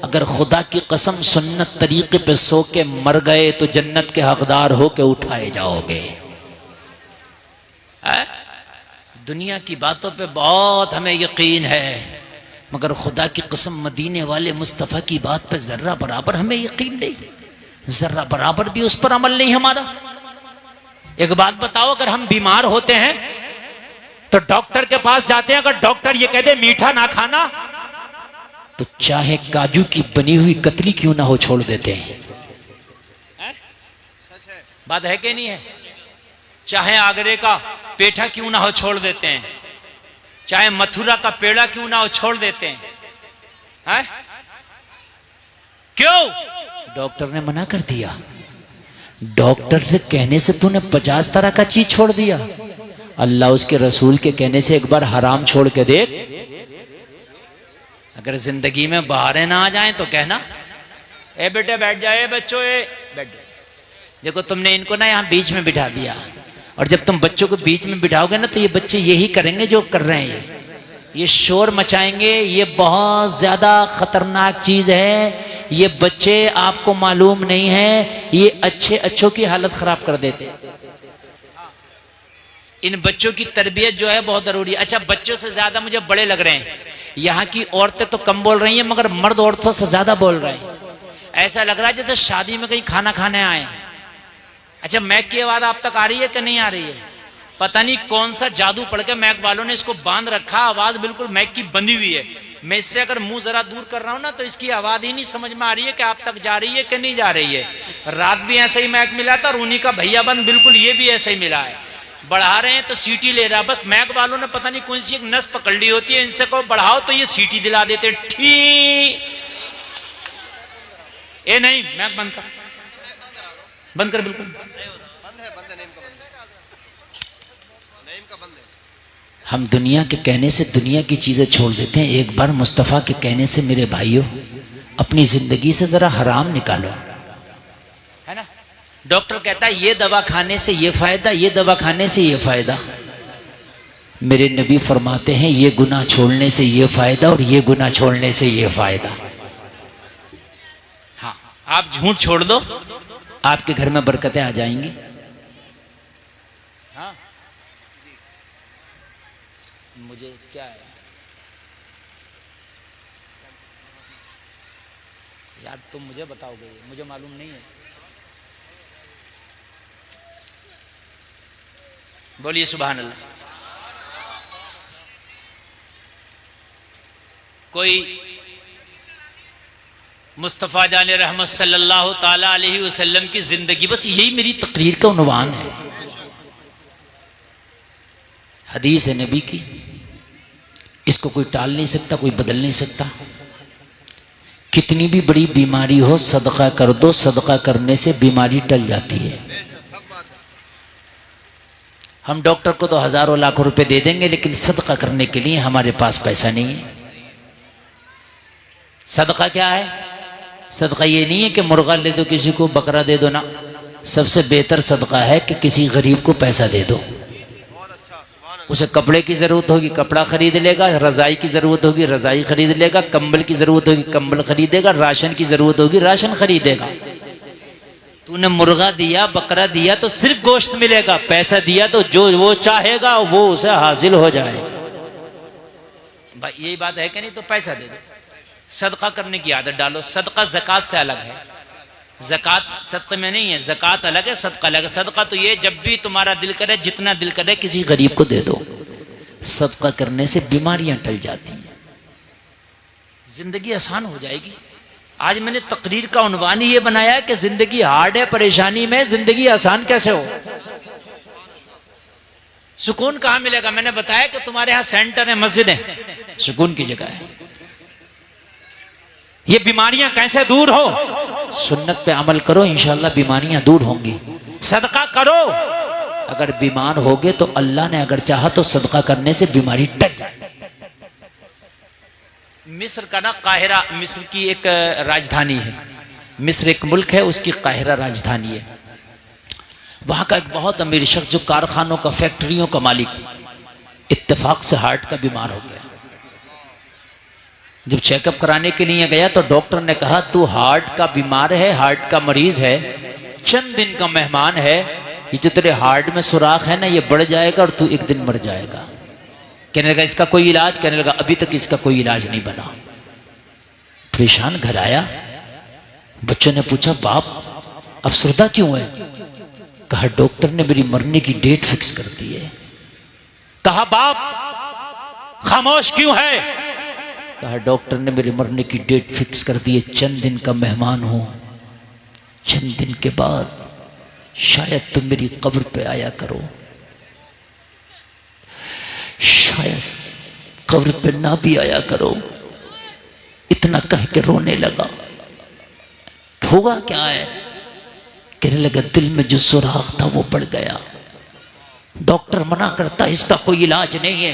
अगर खुदा की कसम सुन्नत तरीके पे सो के मर गए तो जन्नत के हकदार हो के उठाए जाओगे। दुनिया की बातों पे बहुत हमें यकीन है, मगर खुदा की कसम मदीने वाले मुस्तफ़ा की बात पे जर्रा बराबर हमें यकीन नहीं, जर्रा बराबर भी उस पर अमल नहीं हमारा। एक बात बताओ, अगर हम बीमार होते हैं तो डॉक्टर के पास जाते हैं, अगर डॉक्टर ये कह दे मीठा ना खाना तो चाहे काजू की बनी हुई कतली क्यों ना हो छोड़ देते हैं। बात है कि नहीं है? चाहे आगरे का पेठा क्यों ना हो छोड़ देते हैं, चाहे मथुरा का पेड़ा क्यों ना हो छोड़ देते हैं। क्यों? डॉक्टर ने मना कर दिया। डॉक्टर से कहने से तूने 50 तरह का चीज छोड़ दिया, अल्लाह उसके रसूल के कहने से एक बार हराम छोड़ के देख। अगर जिंदगी में बाहरें ना आ जाएं तो कहना ए बेटे बैठ जाए, बच्चों ए बैठ जाए। देखो तुमने इनको ना यहाँ बीच में बिठा दिया, और जब तुम बच्चों को बीच में बिठाओगे ना तो ये बच्चे यही करेंगे जो कर रहे हैं, ये शोर मचाएंगे। ये बहुत ज्यादा खतरनाक चीज है। ये बच्चे आपको मालूम नहीं है, ये अच्छों की हालत खराब कर देते हैं। इन बच्चों की तरबियत जो है बहुत जरूरी है। अच्छा, बच्चों से ज्यादा मुझे बड़े लग रहे हैं। यहाँ की औरतें तो कम बोल रही हैं, मगर मर्द औरतों से ज्यादा बोल रहे हैं। ऐसा लग रहा है जैसे शादी में कहीं खाना खाने आए। अच्छा, मैक की आवाज आप तक आ रही है कि नहीं आ रही है? पता नहीं कौन सा जादू पड़ के मैक वालों ने इसको बांध रखा, आवाज बिल्कुल मैक की बंधी हुई है। मैं इससे अगर मुंह जरा दूर कर रहा हूं ना तो इसकी आवाज ही नहीं समझ में आ रही है कि आप तक जा रही है कि नहीं जा रही है। रात भी ऐसे ही मैक मिला था, और उन्हीं का भैया बंद बिल्कुल ये भी ऐसे ही मिला है। बढ़ा रहे हैं तो सीटी ले रहा, बस मैक वालों ने पता नहीं कौन सी एक नस पकड़ ली होती है, इनसे को बढ़ाओ तो ये सीटी दिला देते। ठीक, ए नहीं, मैक बंद कर, बंद कर, बिल्कुल हम दुनिया के कहने से दुनिया की चीजें छोड़ देते हैं। एक बार मुस्तफ़ा के कहने से मेरे भाइयों अपनी जिंदगी से जरा हराम निकालो, है ना। डॉक्टर कहता है ये दवा खाने से ये फायदा, ये दवा खाने से ये फायदा। मेरे नबी फरमाते हैं ये गुनाह छोड़ने से ये फायदा और ये गुनाह छोड़ने से ये फायदा। हाँ, आप झूठ छोड़ दो, आपके घर में बरकतें आ जाएंगी। हाँ, मुझे क्या है यार, तुम मुझे बताओगे, मुझे मालूम नहीं है। बोलिए सुभान अल्लाह। कोई मुस्तफ़ा जाने रहमत सल्लल्लाहु ताला अलैहि वसल्लम की जिंदगी, बस यही मेरी तकरीर का उन्वान है। हदीस है नबी की, इसको कोई टाल नहीं सकता, कोई बदल नहीं सकता। कितनी भी बड़ी बीमारी हो सदका कर दो, सदका करने से बीमारी टल जाती है। हम डॉक्टर को तो हजारों लाखों रुपए दे देंगे, लेकिन सदका करने के लिए हमारे पास पैसा नहीं है। सदका क्या है? सदका ये नहीं है कि मुर्गा ले दो किसी को, बकरा दे दो ना। सबसे बेहतर सदका है कि किसी गरीब को पैसा दे दो। उसे कपड़े की जरूरत होगी, कपड़ा खरीद लेगा। रजाई की जरूरत होगी, रजाई खरीद लेगा। कंबल की जरूरत होगी, कंबल खरीदेगा। राशन की जरूरत होगी, राशन खरीदेगा। तूने मुर्गा दिया, बकरा दिया तो सिर्फ गोश्त मिलेगा, पैसा दिया तो जो वो चाहेगा वो उसे हासिल हो जाए। भाई यही बात है कि नहीं? तो पैसा दे दो, सदका करने की आदत डालो। सदका ज़कात से अलग है। ज़कात सदक़े में नहीं है, ज़कात अलग है, सदका अलग है। सदका तो ये जब भी तुम्हारा दिल करे, जितना दिल करे किसी गरीब को दे दो। सदका करने से बीमारियां टल जाती हैं, जिंदगी आसान हो जाएगी। आज मैंने तकरीर का उन्वान ही ये बनाया है कि जिंदगी हार्ड है, परेशानी में, जिंदगी आसान कैसे हो। सुकून कहां मिलेगा? मैंने बताया कि तुम्हारे यहां सेंटर है, मस्जिद है, सुकून की जगह है। ये बीमारियां कैसे दूर हो? सुन्नत पे अमल करो, इंशाअल्लाह बीमारियां दूर होंगी। सदका करो, अगर बीमार होगे तो अल्लाह ने अगर चाहा तो सदका करने से बीमारी टल जाए। मिस्र का ना काहिरा, मिस्र की एक राजधानी है। मिस्र एक मुल्क है, उसकी काहिरा राजधानी है। वहां का एक बहुत अमीर शख्स जो कारखानों का, फैक्ट्रियों का मालिक, इत्तेफाक से हार्ट का बीमार हो गया। जब चेकअप कराने के लिए गया तो डॉक्टर ने कहा तू हार्ट का बीमार है, हार्ट का मरीज है, चंद दिन का मेहमान है। ये जो तेरे हार्ट में सुराख है ना, ये बढ़ जाएगा और तू एक दिन मर जाएगा। कहने लगा इसका कोई इलाज? कहने लगा अभी तक इसका कोई इलाज नहीं बना। परेशान घर आया, बच्चों ने पूछा बाप अफसरदा क्यों है? कहा डॉक्टर ने मेरी मरने की डेट फिक्स कर दी है। कहा बाप खामोश क्यों है? कहा डॉक्टर ने मेरे मरने की डेट फिक्स कर दी है, चंद दिन का मेहमान हूं, चंद दिन के बाद शायद तुम मेरी कब्र पे आया करो, शायद कब्र पे ना भी आया करो। इतना कह के रोने लगा। होगा क्या है? कहने लगा दिल में जो सुराख था वो बढ़ गया। डॉक्टर मना करता इसका कोई इलाज नहीं है।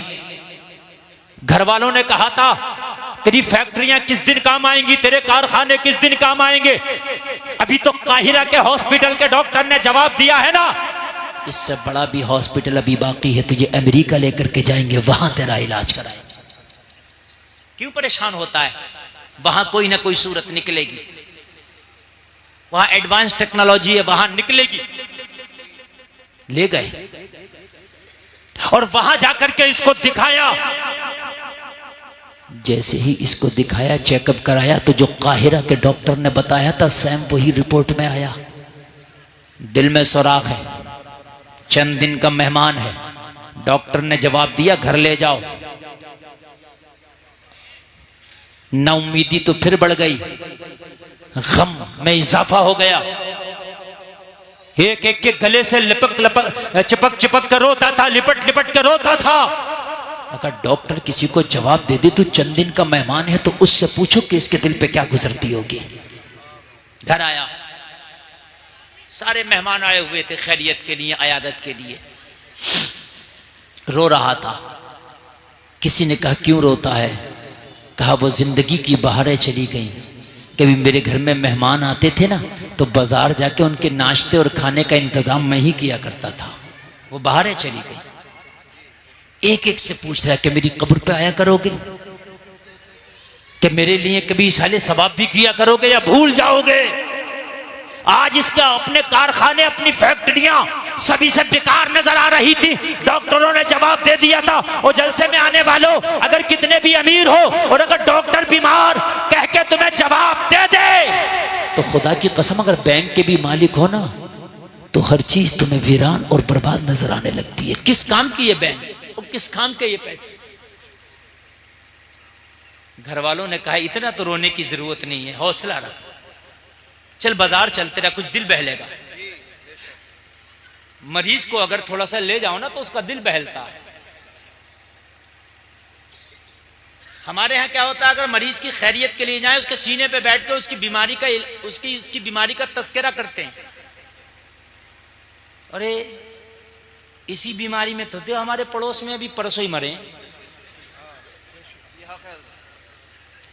घर वालों ने कहा था तेरी फैक्ट्रियां किस दिन काम आएंगी, तेरे कारखाने किस दिन काम आएंगे। अभी तो काहिरा के हॉस्पिटल के डॉक्टर ने जवाब दिया है ना, इससे बड़ा भी हॉस्पिटल अभी बाकी है, तुझे अमेरिका लेकर के जाएंगे, वहां तेरा इलाज कराएंगे। क्यों परेशान होता है? वहां कोई ना कोई सूरत निकलेगी, वहां एडवांस टेक्नोलॉजी है, वहां निकलेगी। ले गए और वहां जाकर के इसको दिखाया। जैसे ही इसको दिखाया, चेकअप कराया, तो जो काहिरा के डॉक्टर ने बताया था सेम वही रिपोर्ट में आया। दिल में सुराख है, चंद दिन का मेहमान है। डॉक्टर ने जवाब दिया घर ले जाओ। नाउमीदी तो फिर बढ़ गई, गम में इजाफा हो गया। एक एक के गले से चिपक चिपक कर रोता था, लिपट लिपट कर रोता था। अगर डॉक्टर किसी को जवाब दे दे तू चंद दिन का मेहमान है, तो उससे पूछो कि इसके दिल पे क्या गुजरती होगी। घर आया, सारे मेहमान आए हुए थे खैरियत के लिए, अयादत के लिए। रो रहा था। किसी ने कहा क्यों रोता है? कहा वो जिंदगी की बहारें चली गई, कभी मेरे घर में मेहमान आते थे ना, तो बाजार जाके उनके नाश्ते और खाने का इंतजाम मैं ही किया करता था। वो बाहर है चली गई। एक एक से पूछ रहा है कि मेरी कब्र पे आया करोगे, कि मेरे लिए कभी साले सवाब भी किया करोगे या भूल जाओगे। आज इसका अपने कारखाने, अपनी फैक्ट्रियां सभी से बेकार नजर आ रही थी। डॉक्टरों ने जवाब दे दिया था, और जलसे में आने वालों अगर कितने भी अमीर हो और अगर डॉक्टर बीमार कह के तुम्हें जवाब दे दे, तो खुदा की कसम अगर बैंक के भी मालिक हो ना, तो हर चीज तुम्हें वीरान और बर्बाद नजर आने लगती है। किस काम की ये बैंक और किस काम के ये पैसे। घर वालों ने कहा इतना तो रोने की जरूरत नहीं है, हौसला रख, चल बाजार चल, तेरा कुछ दिल बहलेगा। मरीज को अगर थोड़ा सा ले जाओ ना तो उसका दिल बहलता है। हमारे यहाँ क्या होता है, अगर मरीज की खैरियत के लिए जाए, उसके सीने पे बैठ के उसकी बीमारी का उसकी बीमारी का तस्करा करते हैं। अरे इसी बीमारी में तो हमारे पड़ोस में अभी परसों ही मरे।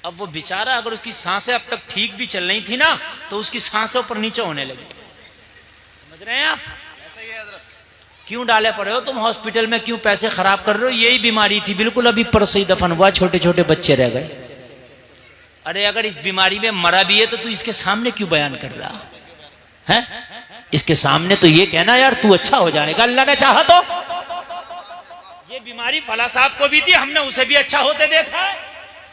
अब वो बेचारा, अगर उसकी सांसें अब तक ठीक भी चल रही थी ना, तो उसकी सांसें ऊपर नीचे होने लगी। समझ रहे हैं आप? क्यों डाले पड़े हो तुम हॉस्पिटल में, क्यों पैसे खराब कर रहे हो? यही बीमारी थी, बिल्कुल अभी परसों ही दफन हुआ, छोटे छोटे बच्चे रह गए। अरे अगर इस बीमारी में मरा भी है तो तू इसके सामने क्यों बयान कर रहा है? इसके सामने तो ये कहना यार तू अच्छा हो जाएगा, अल्लाह ने चाहा तो। ये बीमारी फला साहब को भी थी, हमने उसे भी अच्छा होते देखा है,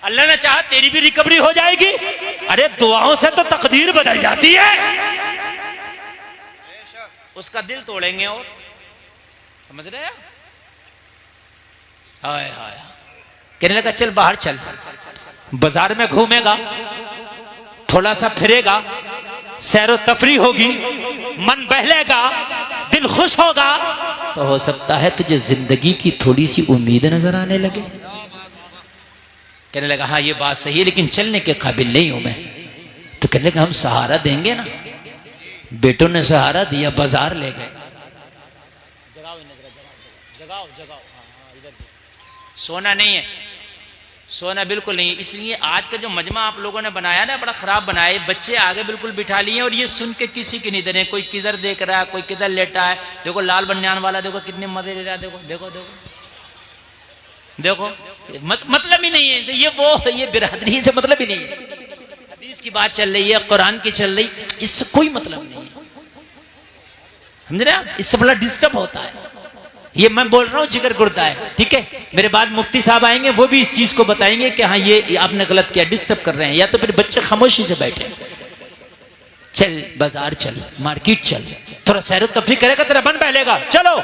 अल्लाह ने चाहा तेरी भी रिकवरी हो जाएगी। अरे दुआओं से तो तकदीर बदल जाती है। उसका दिल तोड़ेंगे और, समझ रहे हैं? हाय हाय, कहने लगा चल बाहर चल, बाजार में घूमेगा, थोड़ा सा फिरेगा, सैरो तफरी होगी, मन बहलेगा, दिल खुश होगा, तो हो सकता है तुझे जिंदगी की थोड़ी सी उम्मीद नजर आने लगे। कहने लगा हाँ ये बात सही है, लेकिन चलने के काबिल नहीं हूं मैं। तो कहने लगा हम सहारा देंगे ना। बेटों ने सहारा दिया, बाजार ले गए। जगाओ जगाओ, इधर सोना नहीं है, सोना बिल्कुल नहीं है। इसलिए आज का जो मजमा आप लोगों ने बनाया ना, बड़ा खराब बनाया। बच्चे आगे बिल्कुल बिठा लिए और ये सुन के किसी की नहीं दे रहे। कोई किधर देख रहा है, कोई किधर लेटा है। देखो लाल बनियान वाला, देखो कितने मजे ले रहा है। देखो देखो देखो देखो, मतलब ही नहीं है इनसे। ये बिरादरी से मतलब ही नहीं है। हदीस की बात चल रही है, कुरान की चल रही, इससे कोई मतलब नहीं है। समझ रहे हैं? इससे बड़ा डिस्टर्ब होता है। ये मैं बोल रहा हूँ जिगर गुर्दा है, ठीक है। मेरे बाद मुफ्ती साहब आएंगे, वो भी इस चीज को बताएंगे कि हाँ ये आपने गलत किया, डिस्टर्ब कर रहे हैं। या तो फिर बच्चे खामोशी से बैठे। चल बाजार चल, मार्केट चल, थोड़ा सैर तफरी करेगा, तेरा मन बहलेगा, चलो।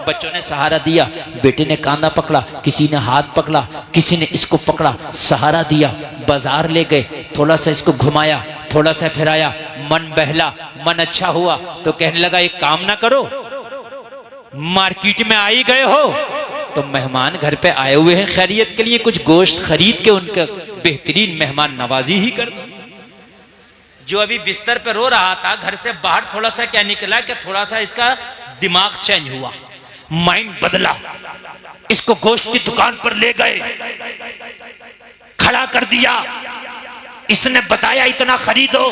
बच्चों ने सहारा दिया, बेटे ने कांधा पकड़ा, किसी ने हाथ पकड़ा, किसी ने इसको पकड़ा, सहारा दिया, बाजार ले गए, थोड़ा सा इसको घुमाया, थोड़ा सा फिराया, मन बहला, मन अच्छा हुआ। तो कहने लगा एक काम ना करो, मार्केट में आ ही गए हो तो मेहमान घर पे आए हुए हैं खैरियत के लिए, कुछ गोश्त खरीद के उनका बेहतरीन मेहमान नवाजी ही कर दो। जो अभी बिस्तर पे रो रहा था, घर से बाहर थोड़ा सा क्या निकला कि थोड़ा सा इसका दिमाग चेंज हुआ, माइंड बदला। इसको गोश्त की दुकान पर ले गए, खड़ा कर दिया, इसने बताया इतना खरीदो।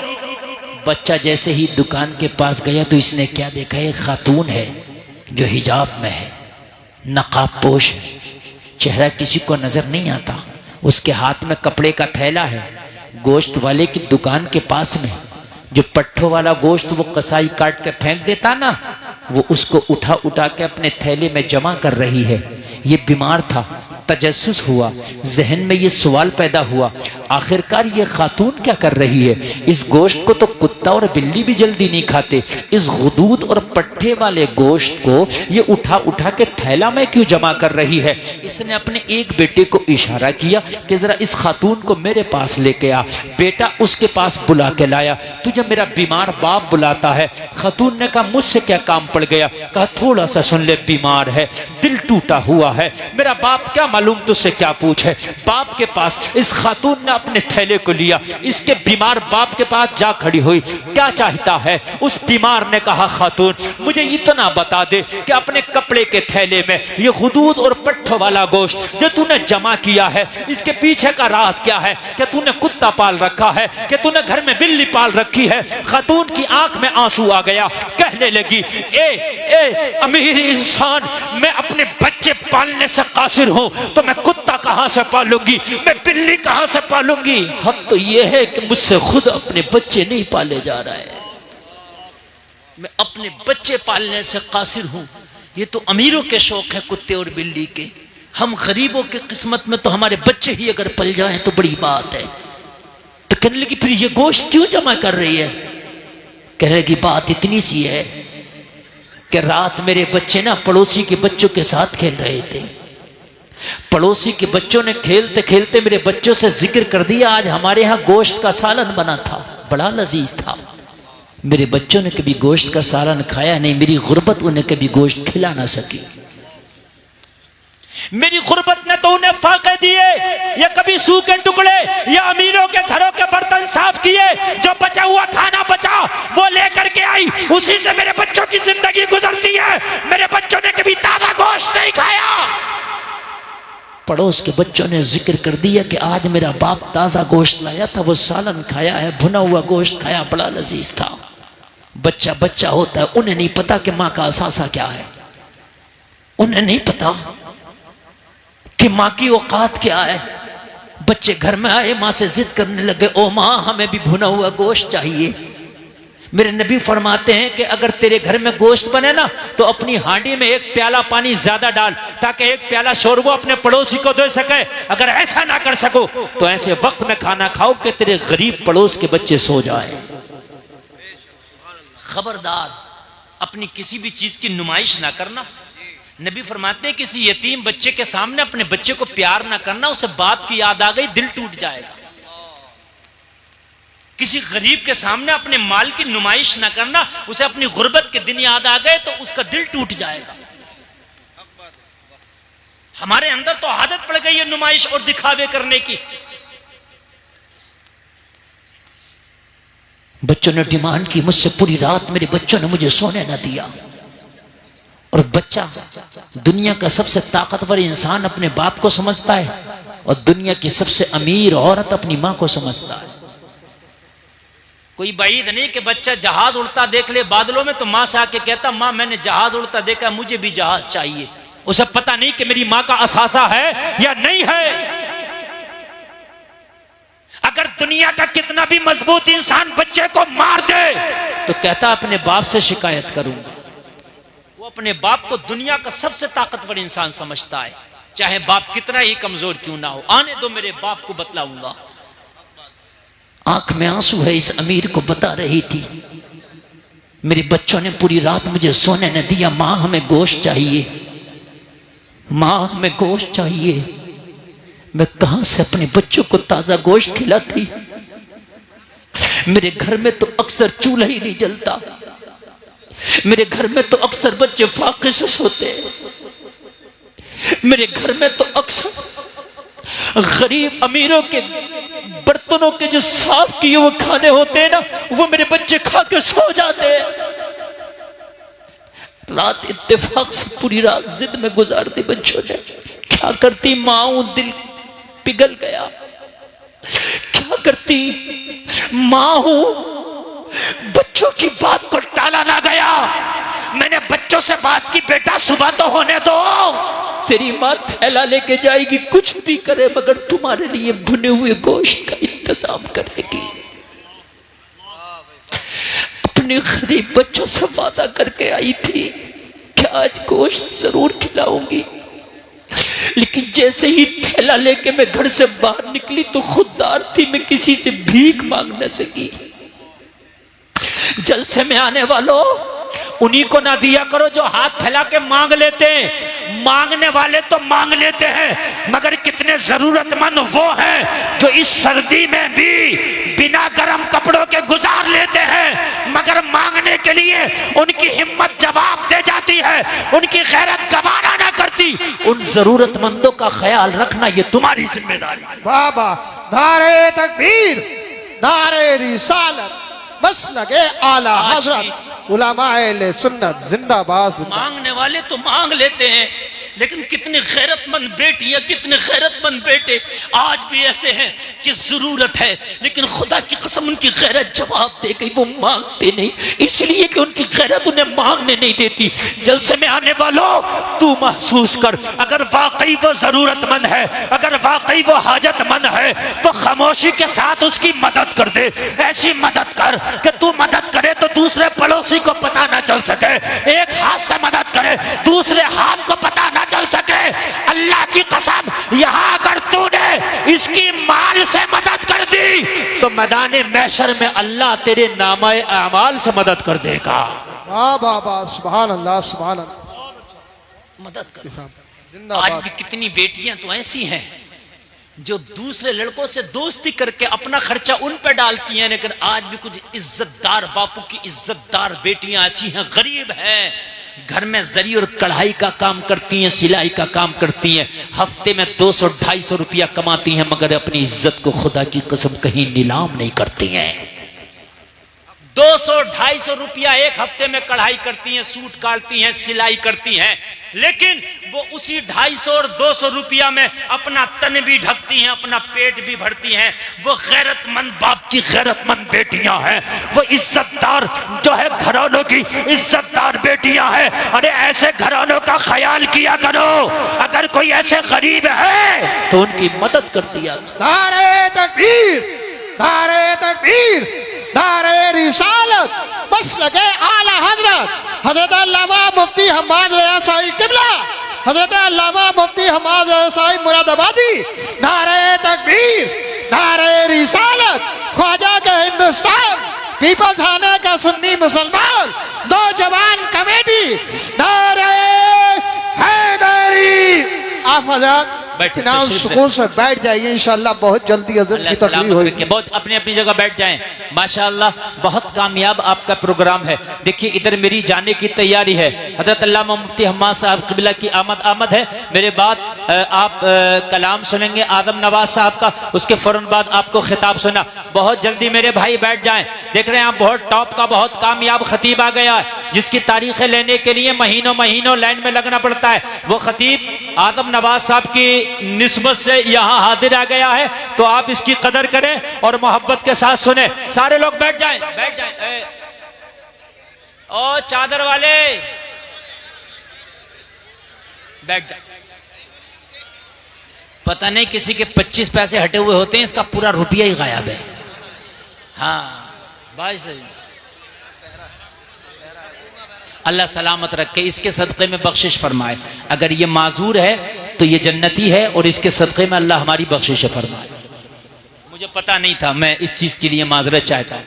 बच्चा जैसे ही दुकान के पास गया तो इसने क्या देखा, एक खातून है जो हिजाब में है, नकाब पोश है, चेहरा किसी को नजर नहीं आता, उसके हाथ में कपड़े का थैला है। गोश्त वाले की दुकान के पास में जो पट्ठों वाला गोश्त वो कसाई काट के फेंक देता ना, वो उसको उठा उठा के अपने थैले में जमा कर रही है। ये बीमार था, तजस्सुस हुआ, जहन में ये सवाल पैदा हुआ, आखिरकार ये खातून क्या कर रही है? इस गोश्त को तो कुत्ता और बिल्ली भी जल्दी नहीं खाते, इस गुदूद और पट्ठे वाले गोश्त को ये उठा उठा के थैला में क्यों जमा कर रही है? इसने अपने एक बेटे को इशारा किया कि जरा इस खातून को मेरे पास लेके आ। बेटा उसके पास बुला के लाया। तुझे मेरा बीमार बाप बुलाता है। खातून ने कहा मुझसे क्या काम पड़ गया? कहा थोड़ा सा सुन ले, बीमार है, दिल दिल टूटा हुआ है, मेरा बाप क्या मालूम तुझसे क्या पूछे। बाप के पास इस खातून ने अपने थैले को लिया, इसके बीमार बाप के पास जा खड़ी हुई, क्या चाहता है। उस बीमार ने कहा, खातून मुझे इतना बता दे कि अपने कपड़े के थैले में ये हुदूद और पट्ठों वाला गोश्त जो तूने जमा किया है, इसके पीछे का राज क्या है। क्या तूने कुत्ता पाल रखा है, क्या तूने घर में बिल्ली पाल रखी है। खातून की आंख में आंसू आ गया, कहने लगी, ए अमीर इंसान, मैं अपने बच्चे पालने से कासिर हूं तो मैं कुत्ता कहां से पालूंगी, मैं बिल्ली कहां से पालूंगी। हद तो यह है कि मुझसे खुद अपने बच्चे नहीं पाले जा रहा है, मैं अपने बच्चे पालने से कासिर हूं। ये तो अमीरों के शौक है कुत्ते और बिल्ली के, हम गरीबों के किस्मत में तो हमारे बच्चे ही अगर पल जाएं तो बड़ी बात है। तो कहने लगी, फिर ये गोश्त क्यों जमा कर रही है। कहने लगी, बात इतनी सी है कि रात मेरे बच्चे ना पड़ोसी के बच्चों के साथ खेल रहे थे। पड़ोसी के बच्चों ने खेलते खेलते मेरे बच्चों से जिक्र कर दिया, आज हमारे यहाँ गोश्त का सालन बना था, बड़ा लजीज था। मेरे बच्चों ने कभी गोश्त का सालन खाया नहीं, मेरी गुर्बत उन्हें कभी गोश्त खिला ना सकी। मेरी गुर्बत ने तो उन्हें फाके दिए, या कभी सूखे टुकड़े या अमीरों के घरों के बर्तन साफ किए, जो बचा हुआ खाना बचा वो लेकर के आई, उसी से मेरे बच्चों की जिंदगी गुजरती है। मेरे बच्चों ने कभी ताजा गोश्त नहीं खाया। पड़ोस के बच्चों ने जिक्र कर दिया कि आज मेरा बाप ताजा गोश्त लाया था, वो सालन खाया है, भुना हुआ गोश्त खाया, बड़ा लजीज था। बच्चा बच्चा होता है, उन्हें नहीं पता कि माँ का असासा क्या है, उन्हें नहीं पता कि माँ की औकात क्या है। बच्चे घर में आए, माँ से जिद करने लगे, ओ माँ हमें भी भुना हुआ गोश्त चाहिए। मेरे नबी फरमाते हैं कि अगर तेरे घर में गोश्त बने ना तो अपनी हांडी में एक प्याला पानी ज्यादा डाल, ताकि एक प्याला शोरबा अपने पड़ोसी को दे सके। अगर ऐसा ना कर सको तो ऐसे वक्त में खाना खाओ कि तेरे गरीब पड़ोस के बच्चे सो जाए। खबरदार अपनी किसी भी चीज की नुमाइश ना करना। नबी फरमाते हैं किसी यतीम बच्चे के सामने अपने बच्चे को प्यार ना करना, उसे बाप की याद आ गई दिल टूट जाएगा। किसी गरीब के सामने अपने माल की नुमाइश ना करना, उसे अपनी गुर्बत के दिन याद आ गए तो उसका दिल टूट जाएगा। हमारे अंदर तो आदत पड़ गई है नुमाइश और दिखावे करने की। बच्चों ने डिमांड की मुझसे, पूरी रात मेरे बच्चों ने मुझे सोने न दिया। और बच्चा दुनिया का सबसे ताकतवर इंसान अपने बाप को समझता है, और दुनिया की सबसे अमीर औरत अपनी मां को समझता है। कोई बाईद नहीं कि बच्चा जहाज उड़ता देख ले बादलों में तो मां से आके कहता, मां मैंने जहाज उड़ता देखा, मुझे भी जहाज चाहिए। उसे पता नहीं कि मेरी मां का असासा है या नहीं है। अगर दुनिया का कितना भी मजबूत इंसान बच्चे को मार दे तो कहता अपने बाप से शिकायत करूंगा। वो अपने बाप को दुनिया का सबसे ताकतवर इंसान समझता है, चाहे बाप कितना ही कमजोर क्यों ना हो। आने दो मेरे बाप को बतलाऊंगा। आंख में आंसू है इस अमीर को बता रही थी, मेरे बच्चों ने पूरी रात मुझे सोने न दिया, मां हमें गोश्त चाहिए, मां हमें गोश्त चाहिए। मैं कहां से अपने बच्चों को ताजा गोश्त खिलाती। मेरे घर में तो अक्सर चूल्हा ही नहीं जलता, मेरे घर में तो अक्सर बच्चे फाके से सोते हैं, मेरे घर में तो अक्सर गरीब अमीरों के बर्तनों के जो साफ किए हुए खाने होते हैं ना, वो मेरे बच्चे खा के सो जाते हैं। रात इत्तेफाक से पूरी रात जिद में गुजारती बच्चों ने। क्या करती मां, दिल पिघल गया। क्या करती मां हूं, बच्चों की बात को टाला ना गया। मैंने बच्चों से बात की, बेटा सुबह तो होने दो, तेरी मां थैला लेके जाएगी, कुछ भी करे मगर तुम्हारे लिए भुने हुए गोश्त का इंतजाम करेगी। अपने गरीब बच्चों से वादा करके आई थी कि आज गोश्त जरूर खिलाऊंगी, लेकिन जैसे ही थैला लेके मैं घर से बाहर निकली तो खुददार थी, मैं किसी से भीख मांग न सकी। जलसे में आने वालों, उन्हीं को ना दिया करो जो हाथ फैला के मांग लेते हैं। मांगने वाले तो मांग लेते हैं, मगर कितने जरूरतमंद वो हैं जो इस सर्दी में भी बिना गर्म कपड़ों के गुजार लेते हैं, मगर मांगने के लिए उनकी हिम्मत जवाब दे जाती है, उनकी गैरत गवारा ना करती, उन जरूरतमंदों का ख्याल रखना ये तुम्हारी जिम्मेदारी है। बाबा नारे तकबीर, नारे रिसालत, मसलके आला हजरत, उलमाए सुन्नत जिंदाबाद। मांगने वाले तो मांग लेते हैं, लेकिन कितने गैरतमंद बेटियां, कितने गैरतमंद बेटे आज भी ऐसे हैं कि जरूरत है, लेकिन खुदा की कसम उनकी गैरत जवाब दे गई, वो मांगते नहीं, इसलिए कि उनकी गैरत उन्हें मांगने नहीं देती। जलसे में आने वालों, तू महसूस कर, अगर वाकई वो जरूरतमंद है, अगर वाकई वो हाजतमंद है, तो खामोशी के साथ उसकी मदद कर दे। ऐसी मदद कर कि तू मदद करे तो दूसरे पड़ोसी को पता ना चल सके, एक हाथ से मदद करे दूसरे हाथ को पता ना चल सके। अल्लाह की कसम, यहां अगर तूने इसकी माल से मदद कर दी तो मैदाने महशर में अल्लाह तेरे नामाए अमाल से मदद कर देगा। वाह बाबा, सुभान अल्लाह, सुभान अल्लाह। मदद कर। आज जिंदाबाद। भी कितनी बेटियां तो ऐसी हैं जो दूसरे लड़कों से दोस्ती करके अपना खर्चा उन पे डालती हैं, लेकिन आज भी कुछ इज्जतदार बापू की इज्जतदार बेटियां ऐसी हैं, गरीब हैं, घर में जरी और कढ़ाई का काम करती हैं, सिलाई का काम करती हैं, हफ्ते में 200-250 रुपया कमाती हैं, मगर अपनी इज्जत को खुदा की कसम कहीं नीलाम नहीं करती हैं। 200-250 रुपया एक हफ्ते में कढ़ाई करती हैं, सूट काटती हैं, सिलाई करती हैं, लेकिन वो उसी 250 और 200 रुपया में अपना तन भी ढकती हैं, अपना पेट भी भरती हैं। वो गैरतमंद बाप की गैरतमंद बेटियां हैं, वो इज्जतदार जो है घरानों की इज्जतदार बेटियां हैं। अरे ऐसे घरानों का ख्याल किया करो, अगर कोई ऐसे गरीब है तो उनकी मदद कर दिया करो। नारे तकबीर, नारे तकबीर, नारे रिसालत, मसलके आला हजरत हजरत अल्लामा मुफ्ती हम्माद रज़ा साई किबला, हजरत अल्लामा मुफ्ती हम्माद रज़ा साई मुरादाबादी। नारे तकबीर, नारे रिसालत, ख्वाजा के हिंदुस्तान पीपल्स थाने का सुन्नी मुसलमान नौजवान कमेटी। नारे हैदरी। आप हज़रात इत्मीनान सुकून से बैठ जाइए, इंशाअल्लाह बहुत जल्दी हज़रत की तकरीर होगी। बहुत अपनी अपनी जगह बैठ जाएं। माशाअल्लाह बहुत कामयाब आपका प्रोग्राम है। देखिए इधर मेरी जाने की तैयारी है, हजरत अल्लामा मुफ्ती हम्माद साहब क़िबला की आमद है। मेरे बाद आप कलाम सुनेंगे आदम नवाज साहब का, उसके फौरन बाद आपको खिताब सुना। बहुत जल्दी मेरे भाई बैठ जाएं। देख रहे हैं आप, बहुत टॉप का बहुत कामयाब खतीब आ गया है, जिसकी तारीखें लेने के लिए महीनों महीनों लाइन में लगना पड़ता है। वो खतीब आदम नवाज साहब की निस्बत से यहाँ हाजिर आ गया है, तो आप इसकी कदर करें और मोहब्बत के साथ सुने। सारे लोग बैठ जाएं, बैठ जाएं। ओ चादर वाले बैठ जाएं। पता नहीं किसी के 25 पैसे हटे हुए होते हैं, इसका पूरा रुपया ही गायब है। हाँ भाई सही, अल्लाह सलामत रखे, इसके सदक़े में बख्शिश फरमाए। अगर ये माजूर है तो ये जन्नती है, और इसके सदक़े में अल्लाह हमारी बख्शिश फरमाए। मुझे पता नहीं था, मैं इस चीज के लिए माजरत चाहता हूं।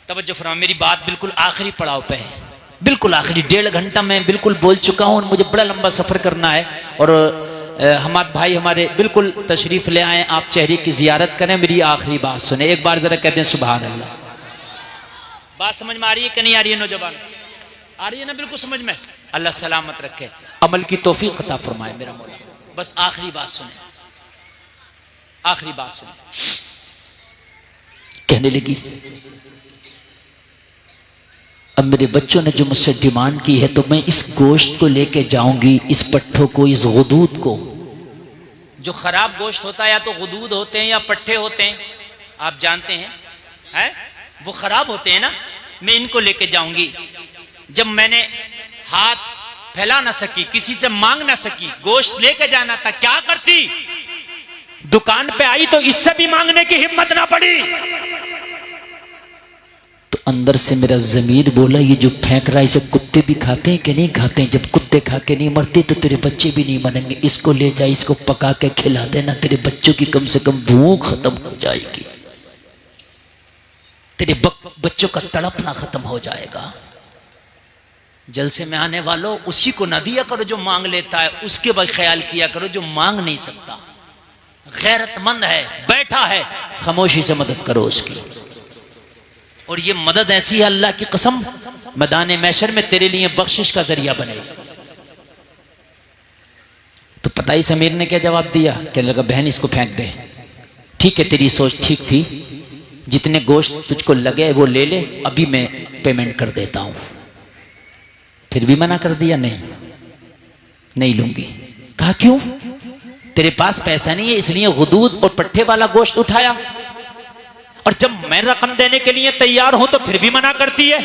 तवज्जो फरमा, मेरी बात बिल्कुल आखिरी पड़ाव पे है, बिल्कुल आखिरी। 1.5 घंटा मैं बिल्कुल बोल चुका हूं, मुझे बड़ा लंबा सफर करना है। और हमारे भाई हमारे बिल्कुल तशरीफ ले आए, आप चेहरे की जियारत करें, मेरी आखिरी बात सुने। एक बार जरा कहते हैं सुभान अल्लाह। बात समझ में आ रही है कि नहीं आ रही है? नौजवान आ रही है ना? बिल्कुल समझ में। अल्लाह सलामत रखे, अमल की तौफीक अता फरमाए मेरा मौला। बस आखिरी बात सुने, आखिरी बात सुने। कहने लगी, अब मेरे बच्चों ने जो मुझसे डिमांड की है, तो मैं इस गोश्त को लेके जाऊंगी, इस पट्ठों को, इस गुदूद को। जो खराब गोश्त होता है, या तो गुदूद होते हैं या पट्ठे होते हैं, आप जानते हैं, है? वो खराब होते हैं ना। मैं इनको लेके जाऊंगी। जब मैंने हाथ फैला ना सकी, किसी से मांग ना सकी, गोश्त लेके जाना था, क्या करती? दुकान पे आई तो इससे भी मांगने की हिम्मत ना पड़ी। तो अंदर से मेरा ज़मीर बोला, ये जो फेंक रहा है इसे कुत्ते भी खाते हैं कि नहीं खाते हैं? जब कुत्ते खा के नहीं मरते तो तेरे बच्चे भी नहीं मरेंगे। इसको ले जा, इसको पका के खिला देना, तेरे बच्चों की कम से कम भूख खत्म हो जाएगी, तेरे बच्चों का तड़पना खत्म हो जाएगा। जलसे में आने वालों, उसी को ना दिया करो जो मांग लेता है, उसके बाद ख्याल किया करो जो मांग नहीं सकता। गैरतमंद है, बैठा है, खामोशी से मदद करो उसकी। और ये मदद ऐसी है अल्लाह की कसम, मैदान महशर में तेरे लिए बख्शिश का जरिया बनेगी। तो पता ही समीर ने क्या जवाब दिया, कहने लगा बहन इसको फेंक दे। ठीक है तेरी सोच ठीक थी, जितने गोश्त तुझको लगे वो ले ले, अभी मैं पेमेंट कर देता हूं। फिर भी मना कर दिया, नहीं लूंगी। कहा क्यों? तेरे पास पैसा नहीं है इसलिए गुदूद और पट्ठे वाला गोश्त उठाया, और जब मैं रकम देने के लिए तैयार हूं तो फिर भी मना करती है।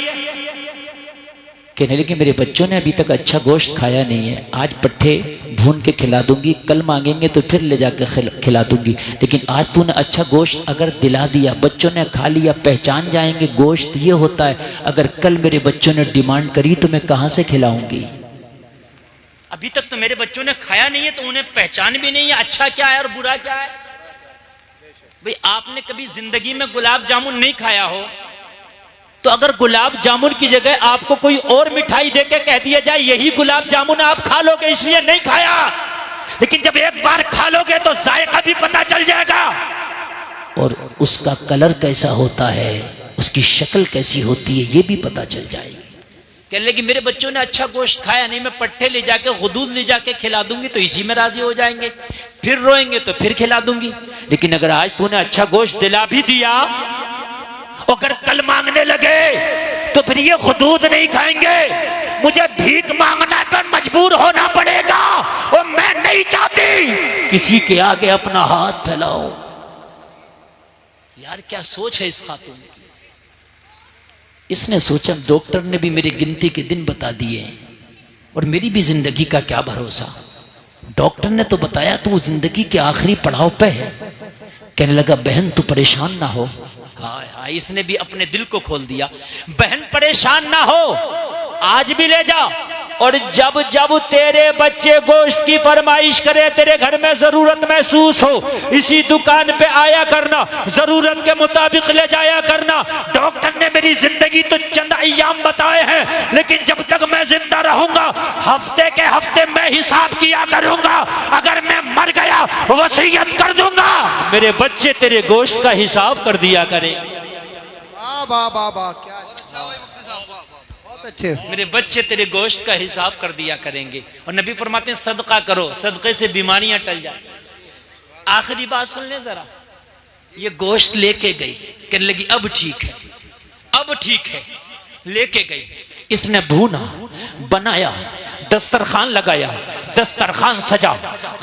कहने लगे मेरे बच्चों ने अभी तक अच्छा गोश्त खाया नहीं है, आज पट्ठे भून के खिला दूंगी, कल मांगेंगे तो फिर ले जाकर खिला दूंगी, लेकिन आज तूने अच्छा गोश्त अगर दिला दिया, बच्चों ने खा लिया, पहचान जाएंगे गोश्त ये होता है, अगर कल मेरे बच्चों ने डिमांड करी तो मैं कहां से खिलाऊंगी? अभी तक तो मेरे बच्चों ने खाया नहीं है तो उन्हें पहचान भी नहीं है अच्छा क्या है और बुरा क्या है। भाई आपने कभी जिंदगी में गुलाब जामुन नहीं खाया हो तो अगर गुलाब जामुन की जगह आपको कोई और मिठाई देके कह दिया जाए यही गुलाब जामुन आप खा लोगे इसलिए नहीं खाया, लेकिन जब एक बार खा लोगे तो जायका भी पता चल जाएगा और उसका कलर कैसा होता है, उसकी शक्ल कैसी होती है ये भी पता चल जाएगी। कहने लगी मेरे बच्चों ने अच्छा गोश्त खाया नहीं, मैं पट्टे ले जाके गुदूद ले जाके खिला दूंगी तो इसी में राजी हो जाएंगे, फिर रोएंगे तो फिर खिला दूंगी, लेकिन अगर आज तूने अच्छा गोश्त दिला भी दिया, अगर कल मांगने लगे तो फिर ये गुदूद नहीं खाएंगे, मुझे भीख मांगना पर मजबूर होना पड़ेगा और मैं नहीं चाहती किसी के आगे अपना हाथ फैलाओ। यार क्या सोच है इस खातून की। इसने सोचा डॉक्टर ने भी मेरी गिनती के दिन बता दिए और मेरी भी जिंदगी का क्या भरोसा। डॉक्टर ने तो बताया तू जिंदगी के आखिरी पड़ाव पे है। कहने लगा बहन तू परेशान ना हो। हाय हाय इसने भी अपने दिल को खोल दिया। बहन परेशान ना हो, आज भी ले जा, और जब जब तेरे बच्चे गोश्त की फरमाइश करे, तेरे घर में जरूरत महसूस हो, इसी दुकान पे आया करना, जरूरत के मुताबिक ले जाया करना। डॉक्टर ने मेरी जिंदगी तो चंद अय्याम बताए हैं, लेकिन जब तक मैं जिंदा रहूंगा हफ्ते के हफ्ते मैं हिसाब किया करूंगा, अगर मैं मर गया वसीयत कर दूंगा मेरे बच्चे तेरे गोश्त का हिसाब कर दिया करें। क्या अच्छे, मेरे बच्चे तेरे गोश्त का हिसाब कर दिया करेंगे। और नबी फरमाते हैं सदका करो, सदके से बीमारियां टल जाए। आखिरी बात सुन ले जरा, ये गोश्त लेके गई, कहने लगी अब ठीक है, अब ठीक है। लेके गई, इसने भूना, बनाया, दस्तरखान लगाया, दस्तरखान सजा।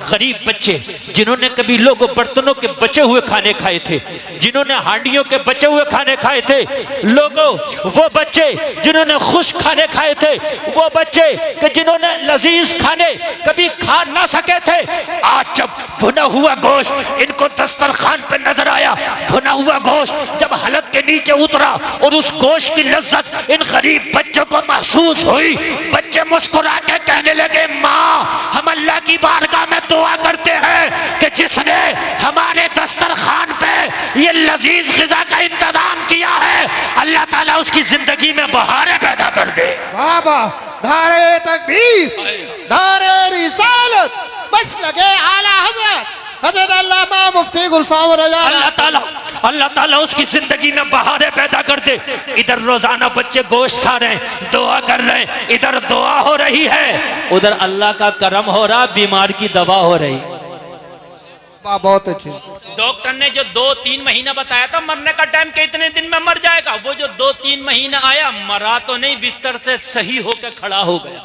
गरीब बच्चे जिन्होंने कभी लोगों बर्तनों के बचे हुए खाने खाए थे, जिन्होंने हांडियों के बचे हुए खाने खाए थे, लोगों वो बच्चे जिन्होंने खुश खाने खाए थे, वो बच्चे कि जिन्होंने लजीज खाने कभी खा ना सके थे, आज जब भुना हुआ गोश्त इनको दस्तरखान पे नजर आया, भुना हुआ गोश्त जब हलक के नीचे उतरा और उस गोश्त की लज्जत इन गरीब बच्चों को महसूस हुई, बच्चे मुस्कुरा के कहने लगे माँ हम अल्लाह की बारगाह में दुआ करते हैं कि जिसने हमारे दस्तरखान पे ये लजीज ग़िज़ा का इंतजाम किया है अल्लाह ताला उसकी जिंदगी में बहारें पैदा कर दे। वाह वाह, नारे तकबीर, नारे रिसालत, बस लगे आला हजरत हजरत अल्लामा मुफ्ती गुलफाम रजा। अल्लाह ताला उसकी जिंदगी में बहारें पैदा कर दे। इधर रोजाना बच्चे गोश्त खा रहे हैं, दुआ कर रहे हैं, इधर दुआ हो रही है, उधर अल्लाह का करम हो रहा, बीमार की दवा हो रही। बहुत अच्छे। डॉक्टर ने जो 2-3 महीना बताया था मरने का टाइम के इतने दिन में मर जाएगा, वो जो 2-3 महीना आया, मरा तो नहीं, बिस्तर से सही होकर खड़ा हो गया।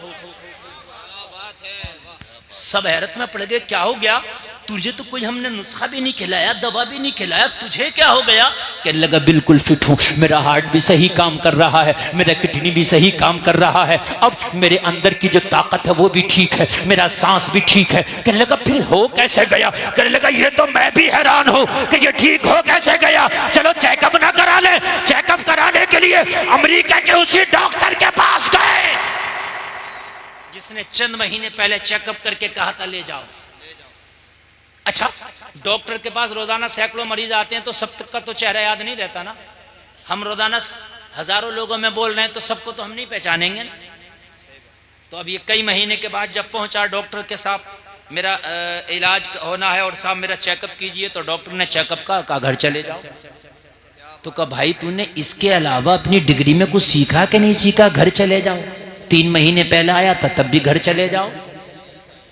सब हैरत में पड़ गए, क्या हो गया तुझे? तो कोई हमने नुस्खा भी नहीं खिलाया, दवा भी नहीं खिलाया, तुझे क्या हो गया? कहने लगा बिल्कुल फिट हूं, मेरा हार्ट भी सही काम कर रहा है, मेरा किडनी भी सही काम कर रहा है, अब मेरे अंदर की जो ताकत है वो भी ठीक है, मेरा सांस भी ठीक है। कहने लगा फिर हो कैसे गया? कहने लगा ये तो मैं भी हैरान हूं कि ये ठीक हो कैसे गया। चलो चेकअप ना करा ले। चेकअप कराने के लिए अमेरिका के उसी डॉक्टर के पास गए जिसने चंद महीने पहले चेकअप करके कहा था ले जाओ। अच्छा, डॉक्टर के पास रोजाना सैकड़ों मरीज आते हैं तो सब तक का तो चेहरा याद नहीं रहता ना। हम रोजाना हजारों लोगों में बोल रहे हैं तो सबको तो हम नहीं पहचानेंगे। तो अब ये कई महीने के बाद जब पहुंचा डॉक्टर के साथ मेरा इलाज होना है और साहब मेरा चेकअप कीजिए, तो डॉक्टर ने चेकअप का कहा घर चले जाओ। तो कहा भाई तूने इसके अलावा अपनी डिग्री में कुछ सीखा कि नहीं सीखा, घर चले जाओ। 3 महीने पहले आया था तब भी घर चले जाओ,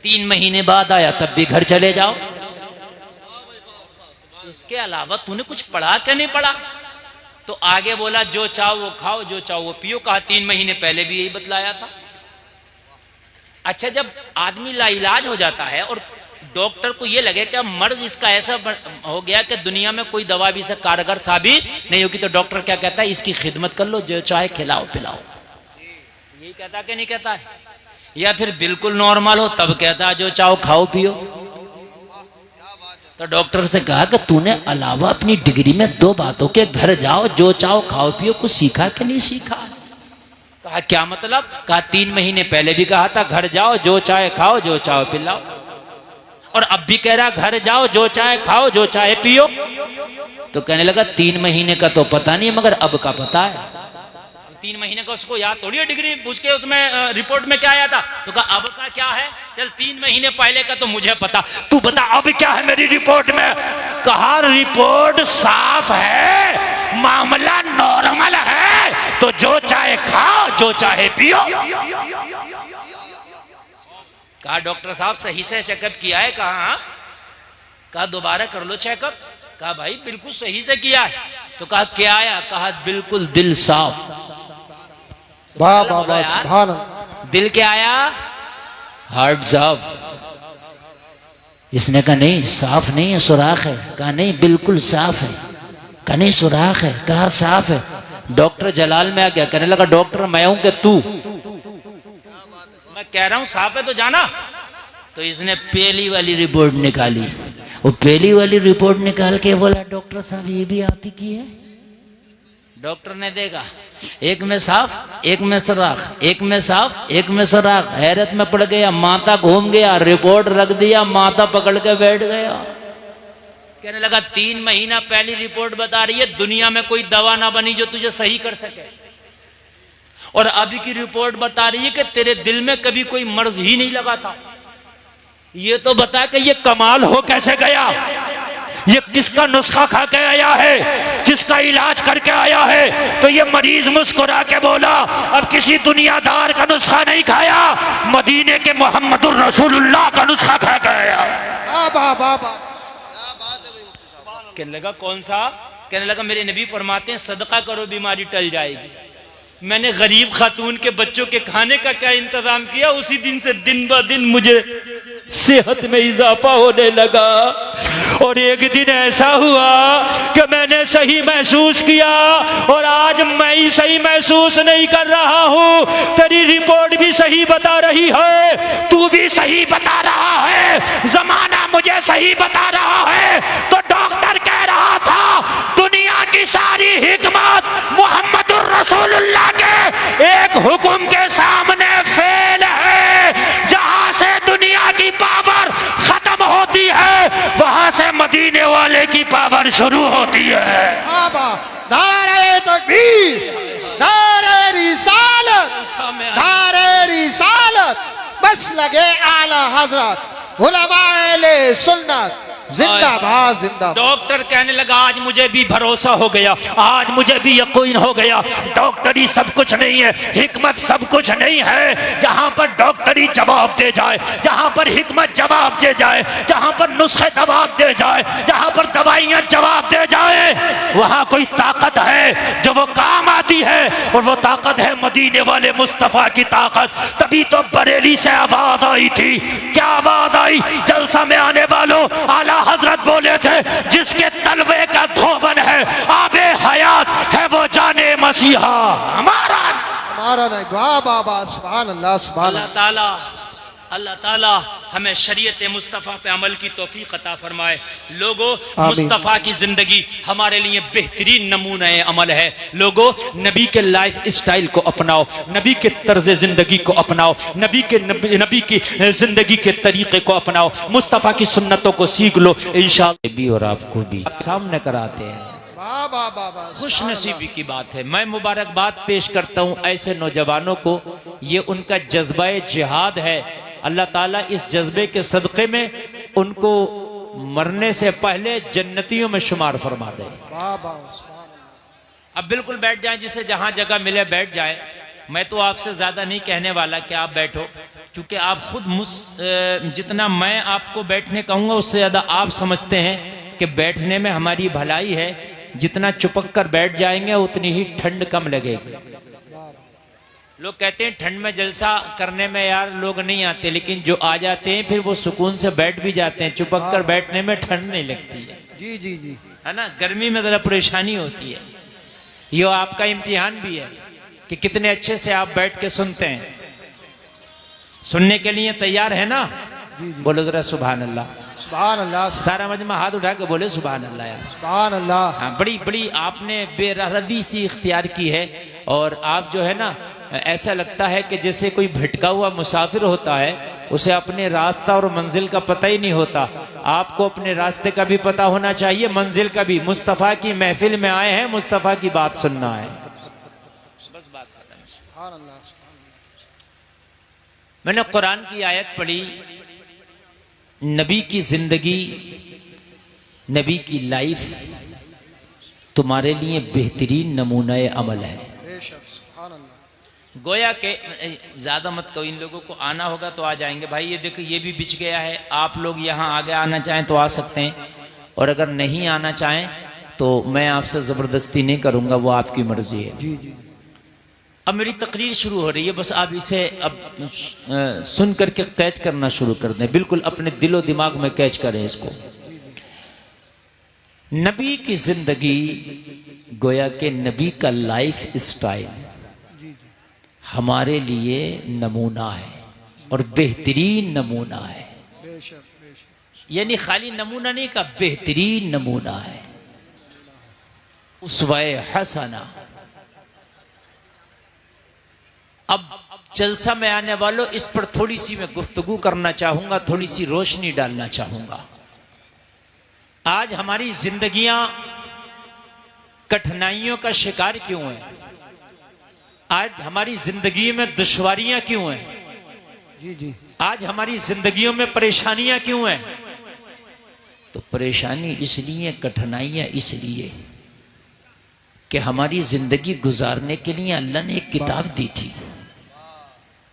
3 महीने बाद आया तब भी घर चले जाओ। इसके अलावा तूने कुछ पढ़ा क्या नहीं पढ़ा? तो आगे बोला जो चाहो वो खाओ, जो चाहो वो पियो। कहा 3 महीने पहले भी यही बतलाया था। अच्छा, जब आदमी लाइलाज हो जाता है और डॉक्टर को ये लगे कि मर्ज इसका ऐसा हो गया कि दुनिया में कोई दवा भी इसे कारगर साबित नहीं होगी, तो डॉक्टर क्या कहता है, इसकी खिदमत कर लो, जो चाहे खिलाओ पिलाओ। यही कहता कि नहीं कहता है? या फिर बिल्कुल नॉर्मल हो तब कहता है जो चाहो खाओ पियो। तो डॉक्टर से कहा कि तूने अलावा अपनी डिग्री में 2 बातों के घर जाओ, जो चाहो खाओ पियो, कुछ सीखा कि नहीं सीखा? कहा क्या मतलब? कहा 3 महीने पहले भी कहा था घर जाओ, जो चाहे खाओ, जो चाहो पिलाओ, और अब भी कह रहा घर जाओ, जो चाहे खाओ, जो चाहे पियो। तो कहने लगा 3 महीने का तो पता नहीं मगर अब का पता है। 3 महीने का उसको याद थोड़ी है डिग्री, उसके उसमें रिपोर्ट में क्या आया था? तो कहा अब का क्या है? चल 3 महीने पहले का तो मुझे पता, तू बता अब क्या है मेरी रिपोर्ट में? कहा रिपोर्ट साफ है, मामला नॉर्मल है, तो जो चाहे खाओ, जो चाहे पियो। कहा डॉक्टर साहब सही से चेकअप किया है? कहा दोबारा कर लो चेकअप। कहा भाई बिल्कुल सही से किया है। तो कहा क्या आया? कहा बिल्कुल दिल साफ। वाह वाह वाह, सुभान अल्लाह। दिल क्या आया? हार्ट साफ। इसने कहा नहीं साफ नहीं है, सुराख है। कहा नहीं बिल्कुल साफ है। कहा नहीं सुराख है। कहा साफ है। डॉक्टर जलाल में आ गया, कहने लगा डॉक्टर मैं हूं कि तू? मैं कह रहा हूं साफ है तो जाना। तो इसने पहली वाली रिपोर्ट निकाली। वो पहली वाली रिपोर्ट निकाल के बोला डॉक्टर साहब ये भी आप ही की है। डॉक्टर ने देखा, एक में साफ, एक में सुराख, एक में साफ, एक में सुराख। हैरत में पड़ गया, माथा घूम गया, रिपोर्ट रख दिया, माथा पकड़ के बैठ गया। कहने लगा 3 महीना पहली रिपोर्ट बता रही है दुनिया में कोई दवा ना बनी जो तुझे सही कर सके, और अभी की रिपोर्ट बता रही है कि तेरे दिल में कभी कोई मर्ज ही नहीं लगा था। ये तो बता कि ये कमाल हो कैसे गया? ये किसका नुस्खा खा के आया है, किसका इलाज करके आया है? तो ये मरीज मुस्कुरा के बोला अब किसी दुनियादार का नुस्खा नहीं खाया, मदीने के मोहम्मदुर रसूलुल्लाह का नुस्खा खा के आया। कहने लगा कौन सा? कहने लगा मेरे नबी फरमाते हैं सदका करो बीमारी टल जाएगी। मैंने गरीब खातून के बच्चों के खाने का क्या इंतजाम किया, उसी दिन से दिन ब दिन मुझे सेहत में इजाफा होने लगा। और एक दिन ऐसा हुआ कि मैंने सही महसूस किया, और आज मैं ही सही महसूस नहीं कर रहा हूं। तेरी रिपोर्ट भी सही बता रही है, तू भी सही बता रहा है, जमाना मुझे सही बता रहा है। तो डॉक्टर कह रहा था दुनिया की सारी हिकमत मोहम्मदुर रसूलुल्लाह के एक हुक्म के सामने फेल है। जहां से दुनिया की पावर खत्म होती है, वहां से मदीने वाले की पावर शुरू होती है। नारे तकबीर, नारे रिसालत, नारे रिसालत, बस लगे आला हजरत उलमाए सुन्नत जिंदाबाद जिंदाबाद। डॉक्टर कहने लगा आज मुझे भी भरोसा हो गया, आज मुझे भी यकीन हो गया, डॉक्टरी सब कुछ नहीं है, हिकमत सब कुछ नहीं है। जहां पर डॉक्टरी जवाब दे जाए, जहां पर हिकमत जवाब दे जाए, जहां पर नुस्खे जवाब दे जाए, जहां पर दवाइयां जवाब दे जाए, वहां कोई ताकत है जो वो काम आती है, और वो ताकत है मदीने वाले मुस्तफा की ताकत। तभी तो बरेली से आवाज आई थी। क्या आवाज आई? जलसा में आने वालों आला हजरत बोले थे जिसके तलवे का धोबन है आबे हयात है वो जाने मसीहा हमारा नहीं। वाह बाबा, सुभान अल्लाह, सुभान अल्लाह ताला हमें शरीयत मुस्तफ़ा पे अमल की तौफीक अता फरमाए। लोगों, मुस्तफ़ा की जिंदगी हमारे लिए बेहतरीन नमूना अमल है। लोगों, नबी के लाइफ स्टाइल को अपनाओ, नबी के तर्ज जिंदगी को अपनाओ, नबी की जिंदगी के तरीके को अपनाओ, मुस्तफ़ा की सुन्नतों को सीख लो, इंशाअल्लाह भी और आपको भी सामने कराते हैं। खुश नसीबी की बात है। मैं मुबारकबाद पेश करता हूँ ऐसे नौजवानों को, ये उनका जज्बा जिहाद है। अल्लाह ताला इस जज्बे के सदक़े में उनको मरने से पहले जन्नतियों में शुमार फरमा दे। अब बिल्कुल बैठ जाएं, जिसे जहां जगह मिले बैठ जाए। मैं तो आपसे ज्यादा नहीं कहने वाला कि आप बैठो, क्योंकि आप खुद जितना मैं आपको बैठने कहूंगा उससे ज्यादा आप समझते हैं कि बैठने में हमारी भलाई है। जितना चुपक कर बैठ जाएंगे उतनी ही ठंड कम लगेगी। लोग कहते हैं ठंड में जलसा करने में यार लोग नहीं आते, लेकिन जो आ जाते हैं फिर वो सुकून से बैठ भी जाते हैं। चुपक कर बैठने में ठंड नहीं लगती है। जी जी जी, है ना, गर्मी में जरा परेशानी होती है। ये आपका इम्तिहान भी है कि कितने अच्छे से आप बैठ के सुनते हैं। सुनने के लिए तैयार है ना? बोलो जरा सुभान अल्लाह। सुभान अल्लाह। सारा मजमा हाथ उठा के बोले सुभान अल्लाह यार। सुभान अल्लाह। हाँ, बड़ी बड़ी आपने बेरहवी सी इख्तियार की है। और आप जो है ना, ऐसा लगता है कि जैसे कोई भटका हुआ मुसाफिर होता है, उसे अपने रास्ता और मंजिल का पता ही नहीं होता। आपको अपने रास्ते का भी पता होना चाहिए, मंजिल का भी। मुस्तफ़ा की महफिल में आए हैं, मुस्तफ़ा की बात सुनना है। बस बात खत्म। सुभान अल्लाह। मैंने कुरान की आयत पढ़ी, नबी की जिंदगी, नबी की लाइफ तुम्हारे लिए बेहतरीन नमूना अमल है। गोया के ज्यादा मत कहो, इन लोगों को आना होगा तो आ जाएंगे। भाई ये देखो, ये भी बिछ गया है। आप लोग यहाँ आगे आना चाहें तो आ सकते हैं, और अगर नहीं आना चाहें तो मैं आपसे जबरदस्ती नहीं करूंगा, वो आपकी मर्जी है। जी जी। अब मेरी तकरीर शुरू हो रही है, बस आप इसे अब सुन करके कैच करना शुरू कर दें। बिल्कुल अपने दिलो दिमाग में कैच करें इसको। नबी की जिंदगी, गोया के नबी का लाइफ स्टाइल हमारे लिए नमूना है, और बेहतरीन नमूना है। यानी खाली नमूना नहीं का, बेहतरीन नमूना है, उसवाए हसना। अब जलसा में आने वालों, इस पर थोड़ी सी मैं गुफ्तगू करना चाहूंगा, थोड़ी सी रोशनी डालना चाहूंगा। आज हमारी जिंदगियां कठिनाइयों का शिकार क्यों है? आज हमारी जिंदगी में दुश्वारियां क्यों हैं? जी जी। आज हमारी जिंदगियों में परेशानियां क्यों हैं? तो परेशानी इसलिए, कठिनाइयां इसलिए कि हमारी जिंदगी गुजारने के लिए अल्लाह ने एक किताब दी थी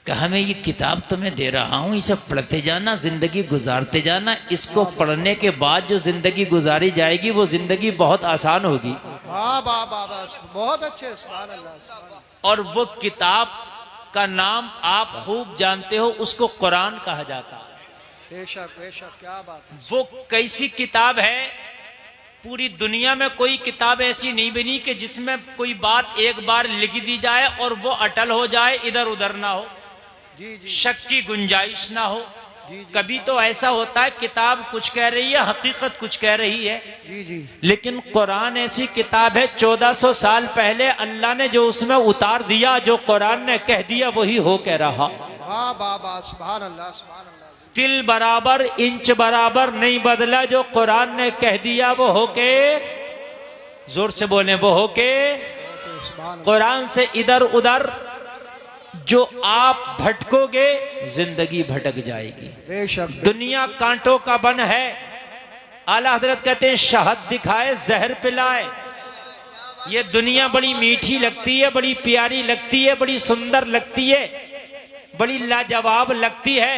कि हमें ये किताब तो मैं दे रहा हूं, इसे पढ़ते जाना, जिंदगी गुजारते जाना। इसको पढ़ने के बाद जो जिंदगी गुजारी जाएगी वो जिंदगी बहुत आसान होगी। वाह वाह वाह, बहुत अच्छे। सुभान अल्लाह। और वो किताब का नाम आप खूब जानते हो, उसको कुरान कहा जाता है। बेशक बेशक, क्या बात है। वो कैसी किताब है? पूरी दुनिया में कोई किताब ऐसी नहीं बनी कि जिसमें कोई बात एक बार लिख दी जाए और वो अटल हो जाए, इधर उधर ना हो, जी जी। शक की गुंजाइश ना हो। जी जी। कभी तो ऐसा होता है किताब कुछ कह रही है, हकीकत कुछ कह रही है। जी जी। लेकिन कुरान ऐसी किताब है, 1400 साल पहले अल्लाह ने जो उसमें उतार दिया, जो कुरान ने कह दिया, वही हो कह रहा। वाह वाह वाह, सुभान अल्लाह सुभान अल्लाह। तिल बराबर इंच बराबर नहीं बदला, जो कुरान ने कह दिया वो हो के, जोर से बोले, वो हो के। कुरान से इधर उधर जो आप भटकोगे, जिंदगी भटक जाएगी। बेशक। दुनिया कांटों का बन है। आला हजरत कहते हैं शहद दिखाए जहर पिलाए। ये दुनिया बड़ी मीठी लगती है, बड़ी प्यारी लगती है, बड़ी सुंदर लगती है, बड़ी लाजवाब लगती है,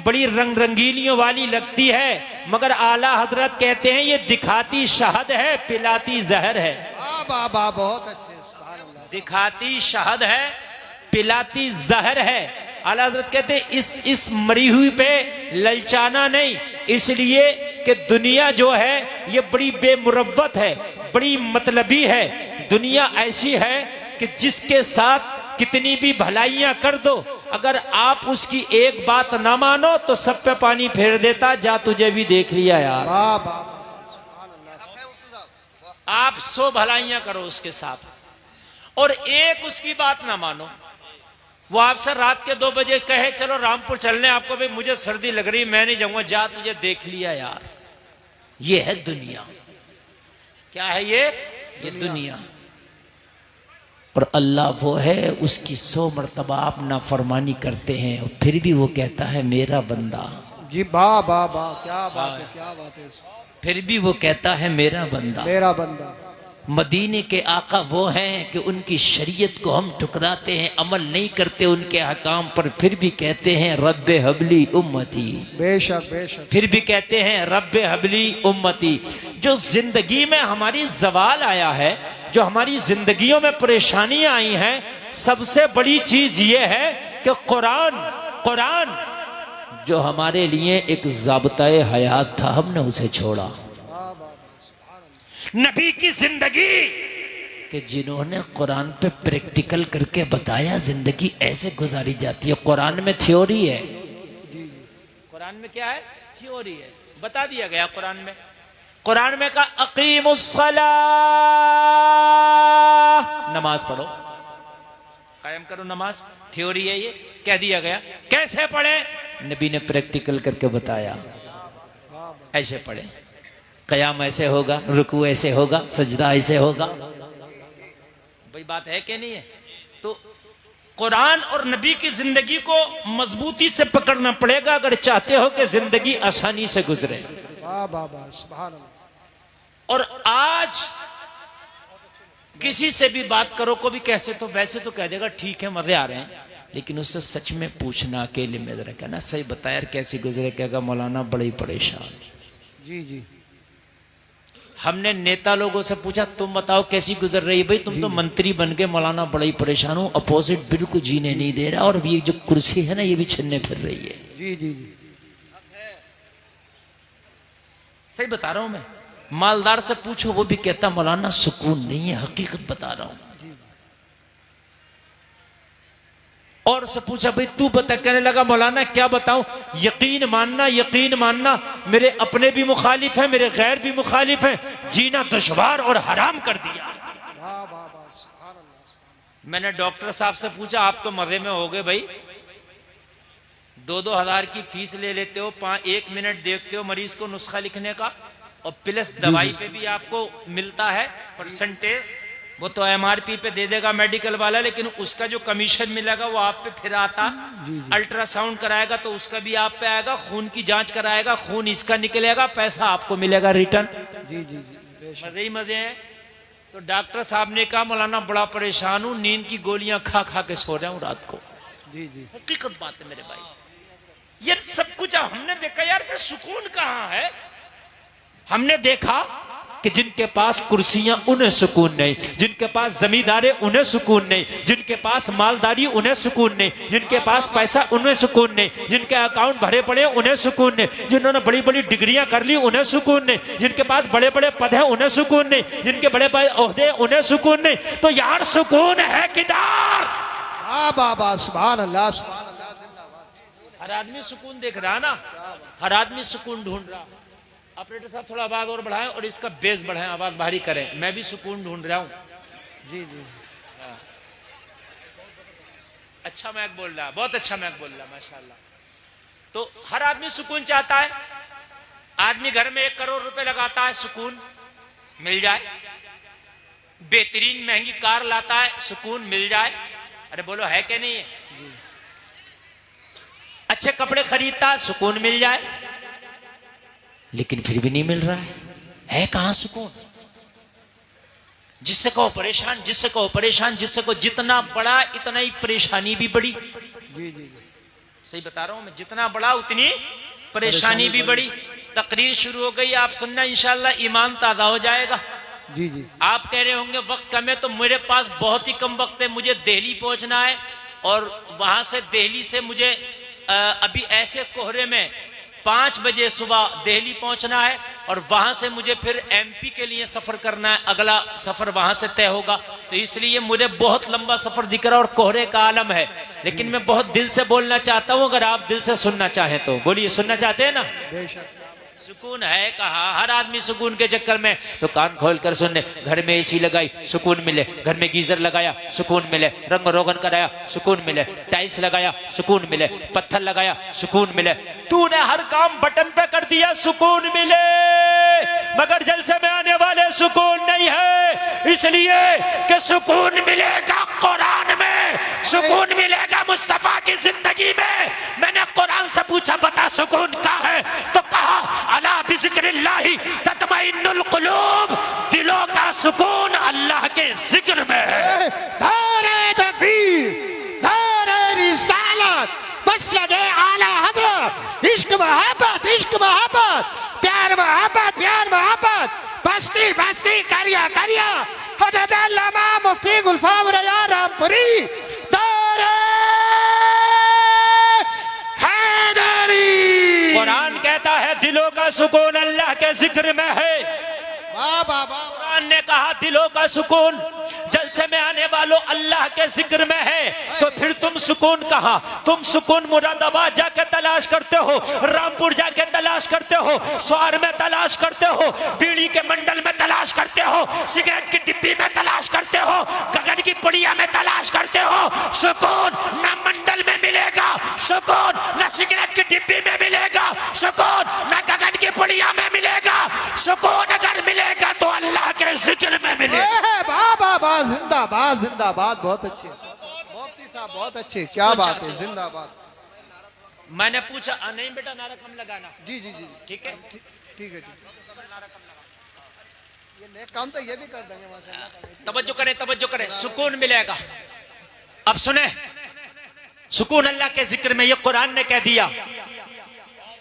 बड़ी रंग रंगीलियों वाली लगती है, मगर आला हजरत कहते हैं ये दिखाती शहद है, पिलाती जहर है। वाह वाह वाह, बहुत अच्छे। सुभान अल्लाह। दिखाती शहद है, पिलाती जहर है। आला हज़रत कहते हैं इस मरी हुई पे ललचाना नहीं, इसलिए कि दुनिया जो है ये बड़ी बेमुरव्वत है, बड़ी मतलबी है। दुनिया ऐसी है कि जिसके साथ कितनी भी भलाइयां कर दो, अगर आप उसकी एक बात ना मानो तो सब पे पानी फेर देता। जा तुझे भी देख लिया यार। वाह वाह। आप 100 भलाइयां करो उसके साथ और एक उसकी बात ना मानो, वो आपसे रात के 2 बजे कहे चलो रामपुर चलने, आपको भाई मुझे सर्दी लग रही, मैं नहीं जाऊंगा। जा तुझे देख लिया यार। ये है दुनिया। क्या है ये दुनिया। और अल्लाह वो है, उसकी 100 मरतबा आप नाफरमानी करते हैं और फिर भी वो कहता है मेरा बंदा। जी वाह वाह वाह, क्या बात है, क्या बात है। फिर भी वो कहता है मेरा बंदा। मेरा बंदा। मदीने के आका वो हैं कि उनकी शरीयत को हम ठुकराते हैं, अमल नहीं करते उनके हकाम पर, फिर भी कहते हैं रब्बे हबली उम्मती। बेशक बेशक। फिर भी कहते हैं रब्बे हबली उम्मती। जो जिंदगी में हमारी जवाल आया है, जो हमारी जिंदगियों में परेशानियां आई हैं, सबसे बड़ी चीज ये है कि कुरान जो हमारे लिए एक ज़ाब्ता-ए हयात था, हमने उसे छोड़ा। नबी की जिंदगी कि जिन्होंने कुरान पे प्रैक्टिकल करके बताया जिंदगी ऐसे गुजारी जाती है। कुरान में थ्योरी है, कुरान में क्या है? थ्योरी है, बता दिया गया कुरान में। कुरान में कहा अकीमुस्सलाह, नमाज पढ़ो, कायम करो नमाज, थ्योरी है ये, कह दिया गया। कैसे पढ़े? नबी ने प्रैक्टिकल करके बताया, ऐसे पढ़े, कयाम ऐसे होगा, रुकू ऐसे होगा, सजदा ऐसे होगा। भाई बात है कि नहीं है? तो कुरान और नबी की जिंदगी को मजबूती से पकड़ना पड़ेगा अगर चाहते हो कि जिंदगी आसानी से गुजरे। और आज किसी से भी बात करो, को भी कैसे, तो वैसे तो कह देगा ठीक है मजे आ रहे हैं, लेकिन उससे सच में पूछना, अकेले में जरा कहना सही बता यार कैसे गुजरे, कहेगा मौलाना बड़े परेशान। जी जी। हमने नेता लोगों से पूछा तुम बताओ कैसी गुजर रही है? भाई तुम तो मंत्री बन गए, मौलाना बड़ा ही परेशान हूं, अपोजिट बिल्कुल जीने नहीं दे रहा, और ये जो कुर्सी है ना ये भी छिनने फिर रही है। जी जी जी, सही बता रहा हूं मैं। मालदार से पूछो, वो भी कहता मौलाना सुकून नहीं है, हकीकत बता रहा हूं। और से पूछा भाई तू बता, कहने लगा मौलाना क्या बताऊं, यकीन मानना, मेरे अपने भी मुखालिफ हैं, मेरे गैर भी मुखालिफ हैं, जीना दुश्वार और हराम कर दिया। मैंने डॉक्टर साहब से पूछा आप तो मजे में हो गए भाई, 2-2 हज़ार की फीस ले लेते हो, 1 मिनट देखते हो मरीज को नुस्खा लिखने का, और प्लस दवाई पे भी आपको मिलता है परसेंटेज, वो तो एमआरपी पे दे देगा मेडिकल वाला, लेकिन उसका जो कमीशन मिलेगा वो आप पे फिर आता। अल्ट्रासाउंड कराएगा तो उसका भी आप पे आएगा, खून की जांच कराएगा, खून इसका निकलेगा, पैसा आपको मिलेगा रिटर्न। जी जी जी, मजे ही मजे हैं। तो डॉक्टर साहब ने कहा मौलाना बड़ा परेशान हूँ, नींद की गोलियां खा खा के सो रहा हूँ रात को। जी जी, हकीकत बात है मेरे भाई। ये सब कुछ हमने देखा यार, फिर सुकून कहाँ है? हमने देखा कि जिनके पास कुर्सियां उन्हें सुकून नहीं, जिनके पास जमींदारी उन्हें सुकून नहीं, जिनके पास मालदारी उन्हें सुकून नहीं, जिनके पास पैसा उन्हें सुकून नहीं, जिनके अकाउंट भरे पड़े उन्हें सुकून नहीं, जिन्होंने बड़ी बड़ी डिग्रियां कर ली उन्हें सुकून नहीं, जिनके पास बड़े बड़े पद हैं उन्हें सुकून नहीं, जिनके बड़े बड़े ओहदे उन्हें सुकून नहीं। तो यार सुकून है किधर? बाबा सुभान अल्लाह। हर आदमी सुकून देख रहा ना, हर आदमी सुकून ढूंढ रहा। ऑपरेटर साहब थोड़ा आवाज और बढ़ाएं और इसका बेस बढ़ाएं, आवाज भारी करें, मैं भी सुकून ढूंढ रहा हूं। जी जी, अच्छा मैक बोल रहा, बहुत अच्छा मैक बोल रहा, माशाल्लाह। तो हर आदमी सुकून चाहता है। आदमी घर में 1 करोड़ रुपए लगाता है, सुकून मिल जाए, बेहतरीन महंगी कार लाता है, सुकून मिल जाए। अरे बोलो है कि नहीं है? अच्छे कपड़े खरीदता है, सुकून मिल जाए, लेकिन फिर भी नहीं मिल रहा है कहां सुकून? जिससे कहो परेशान, जिससे कहो परेशान, जिससे को जितना बड़ा इतना ही परेशानी भी बड़ी। जी जी, सही बता रहा हूं मैं, जितना बड़ा उतनी परेशानी भी बड़ी। तकरीर शुरू हो गई, आप सुनना, इंशाल्लाह ईमान ताजा हो जाएगा। जी जी, आप कह रहे होंगे वक्त कम है, तो मेरे पास बहुत ही कम वक्त है, मुझे दिल्ली पहुंचना है, और वहां से दिल्ली से मुझे अभी ऐसे कोहरे में 5 बजे सुबह दिल्ली पहुंचना है, और वहां से मुझे फिर एमपी के लिए सफर करना है, अगला सफर वहां से तय होगा। तो इसलिए मुझे बहुत लंबा सफर दिख रहा है और कोहरे का आलम है, लेकिन मैं बहुत दिल से बोलना चाहता हूं, अगर आप दिल से सुनना चाहें तो बोलिए। सुनना चाहते हैं ना? सुकून है कहा? हर आदमी सुकून के चक्कर में, तो कान खोल कर सुनने। घर में एसी लगाई, सुकून मिले, घर में गीजर लगाया, सुकून मिले, रंग रोगन कराया, सुकून मिले, टाइल्स लगाया, सुकून मिले, पत्थर लगाया, सुकून मिले, तूने हर काम बटन पे कर दिया, सुकून मिले, मगर जलसे में आने वाले सुकून नहीं है, इसलिए कि सुकून मिलेगा कुरान में, सुकून मिलेगा मुस्तफा की जिंदगी में। मैंने कुरान से पूछा बता सुकून कहाँ है, तो कहा अला बिज़िक्रिल्लाहि तत्मइन्नुल कुलूब, दिलों का का सुकून अल्लाह के जिक्र में है। नारे तकबीर, नारे रिसालत, मसलक आला हज़रत, इश्क मोहब्बत, इश्क मोहब्बत, प्यार मोहब्बत, प्यार मोहब्बत, बस्ती बस्ती करिया करिया, हज़रत अल्लामा मुफ्ती गुलफाम रज़ा रामपुरी, नारे हैदरी। कुरान कहता है दिलों का सुकून अल्लाह के जिक्र में है। वाह वाह वाह। कुरान ने कहा दिलों का सुकून जलसे में आने वालों अल्लाह के जिक्र में है। तो फिर तुम सुकून कहाँ? तुम सुकून मुरादाबाद जाके तलाश करते हो, रामपुर जाके तलाश करते हो, स्वार में तलाश करते हो, बीड़ी के मंडल में तलाश करते हो, सिगरेट की डिब्बी में तलाश करते हो, गगन की पुड़िया में तलाश करते हो। सुकून न मंडल में मिलेगा, सुकून न सिगरेट की डिब्बी में मिलेगा, सुकून न गगन की पुड़िया में मिलेगा। सुकून अगर मिलेगा तो अल्लाह के जिक्र में मिलेगा। वाह वाह वाह, जिंदाबाद जिंदाबाद, बहुत अच्छे मुफ्ती साहब, बहुत अच्छे, क्या बात है, जिंदाबाद। मैंने पूछा नहीं बेटा नारा कम लगाना। जी जी जी, ठीक है ठीक ठीक है, ठीक। ये नेक काम तो ये भी कर देंगे माशाल्लाह। तवज्जो करें, सुकून मिलेगा। अब सुने, सुकून अल्लाह के जिक्र में, ये कुरान ने कह दिया।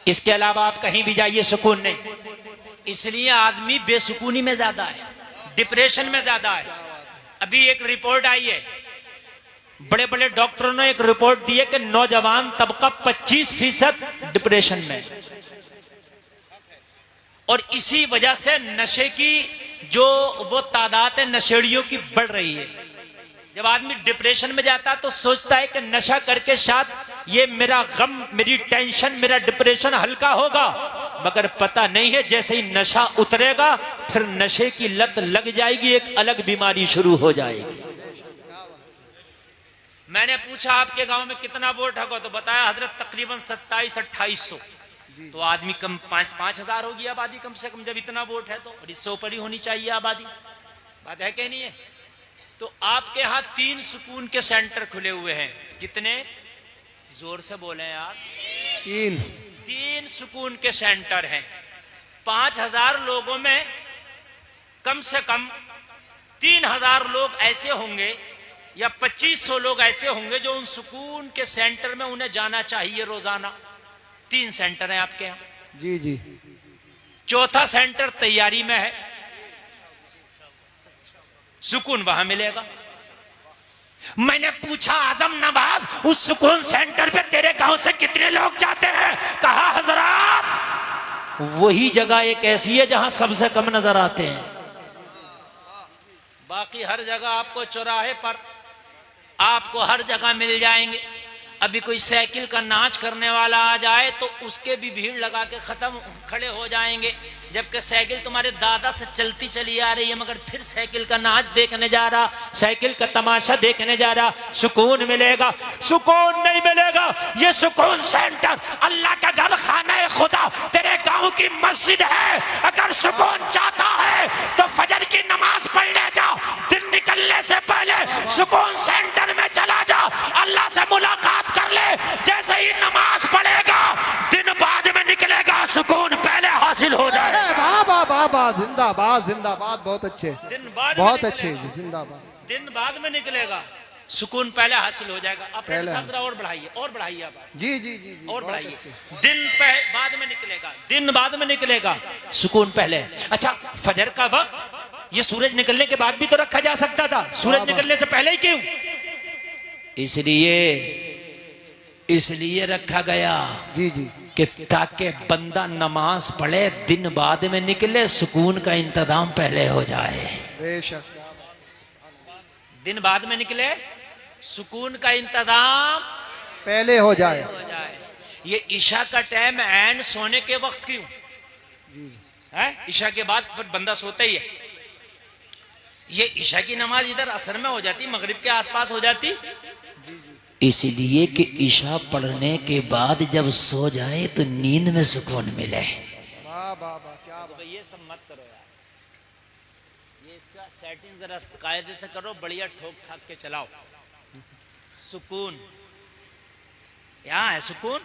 इसके अलावा आप कहीं भी जाइए सुकून नहीं। इसलिए आदमी बेसुकूनी में ज्यादा है, डिप्रेशन में ज्यादा है। अभी एक रिपोर्ट आई है, बड़े बड़े डॉक्टरों ने एक रिपोर्ट दी है कि नौजवान तबका 25% डिप्रेशन में, और इसी वजह से नशे की जो वो तादाद है नशेड़ियों की बढ़ रही है। जब आदमी डिप्रेशन में जाता है तो सोचता है कि नशा करके शायद ये मेरा गम, मेरी टेंशन, मेरा डिप्रेशन हल्का होगा, मगर पता नहीं है जैसे ही नशा उतरेगा फिर नशे की लत लग जाएगी, एक अलग बीमारी शुरू हो जाएगी। मैंने पूछा आपके गांव में कितना वोट होगा, तो बताया हजरत तकरीबन 2700-2800। तो आदमी कम 5,000 होगी आबादी कम से कम। जब इतना वोट है तो इससे ऊपर ही होनी चाहिए आबादी। बात है कि नहीं है? तो आपके यहाँ 3 सुकून के सेंटर खुले हुए हैं। कितने? जोर से बोले यार। 3 सुकून के सेंटर हैं। 5,000 लोगों में कम से कम 3,000 लोग ऐसे होंगे या 2,500 लोग ऐसे होंगे जो उन सुकून के सेंटर में उन्हें जाना चाहिए रोजाना। 3 सेंटर हैं आपके यहाँ। जी जी। चौथा सेंटर तैयारी में है, सुकून वहां मिलेगा। मैंने पूछा आजम नवाज, उस सुकून सेंटर पे तेरे गांव से कितने लोग जाते हैं? कहा हजरात वही जगह एक ऐसी है जहां सबसे कम नजर आते हैं। बाकी हर जगह आपको चौराहे पर, आपको हर जगह मिल जाएंगे। अभी कोई साइकिल का नाच करने वाला आ जाए तो उसके भी भीड़ लगा के खत्म खड़े हो जाएंगे, जबकि साइकिल तुम्हारे दादा से चलती चली आ रही है, मगर फिर साइकिल का नाच देखने जा रहा, साइकिल का तमाशा देखने जा रहा। सुकून मिलेगा? सुकून नहीं मिलेगा। ये सुकून सेंटर अल्लाह का घर, खाना खुदा तेरे गांव की मस्जिद है। अगर सुकून चाहता है तो फजर की नमाज पढ़ने जा, दिन निकलने से पहले सुकून सेंटर में चला जा, अल्लाह से मुलाकात कर ले। जैसे ही नमाज पढ़ेगा दिन बाद में निकलेगा, सुकून पहले हासिल हो जाए। वाह वाह वाह वाह, जिंदाबाद जिंदाबाद, बहुत अच्छे, दिन बाद बहुत अच्छे, जिंदाबाद। दिन बाद में निकलेगा, सुकून पहले हासिल हो जाएगा। अब और बढ़ाइए, और बढ़ाइए आवाज। जी जी जी, और बढ़ाइए। दिन बाद में निकलेगा, दिन बाद में निकलेगा, सुकून पहले। अच्छा, फजर का वक्त ये सूरज निकलने के बाद भी तो रखा जा सकता था, सूरज निकलने से पहले ही क्यों? इसलिए रखा गया जी जी, कि ताकि बंदा नमाज पढ़े, दिन बाद में निकले, सुकून का इंतजाम पहले हो जाए। बेशक, दिन बाद में निकले, सुकून का इंतजाम पहले हो जाए। ये ईशा का टाइम एंड सोने के वक्त क्यों है? ईशा के बाद फिर बंदा सोता ही है। ये ईशा की नमाज इधर असर में हो जाती, मगरिब के आसपास हो जाती, इसलिए कि ईशा पढ़ने के बाद जब सो जाए तो नींद में सुकून मिले। वाह वाह वाह, क्या बात। ये सब मत करो यार, ये इसका सेटिंग जरा कायदे से करो, बढ़िया ठोक ठाक के चलाओ। सुकून यहाँ है सुकून,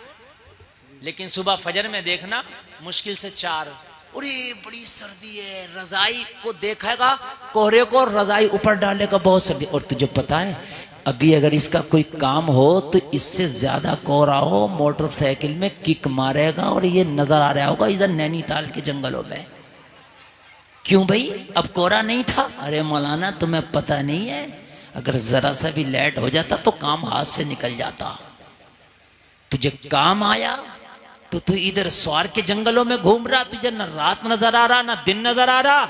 लेकिन सुबह फजर में देखना मुश्किल से 4 अरे बड़ी सर्दी है, रजाई को देखेगा कोहरे को, रजाई ऊपर डालेगा, बहुत सर्दी। और तुझे पता है अभी अगर इसका कोई काम हो तो इससे ज्यादा कोहरा हो, मोटरसाइकिल में किक मारेगा और ये नजर आ रहा होगा इधर नैनीताल के जंगलों में। क्यों भाई, अब कोहरा नहीं था? अरे मौलाना तुम्हें पता नहीं है, अगर जरा सा भी लेट हो जाता तो काम हाथ से निकल जाता। तुझे काम आया तो तू इधर स्वार के जंगलों में घूम रहा, तुझे न रात नजर आ रहा ना दिन नजर आ रहा,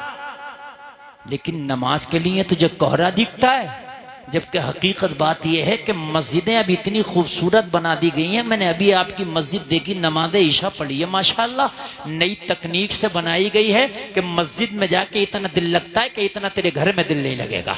लेकिन नमाज के लिए तुझे कोहरा दिखता है। जबकि हकीकत बात यह है कि मस्जिदें अभी इतनी खूबसूरत बना दी गई हैं। मैंने अभी आपकी मस्जिद देखी, नमाज ईशा पढ़ी है, माशाल्लाह नई तकनीक से बनाई गई है कि मस्जिद में जाके इतना दिल लगता है कि इतना तेरे घर में दिल नहीं लगेगा।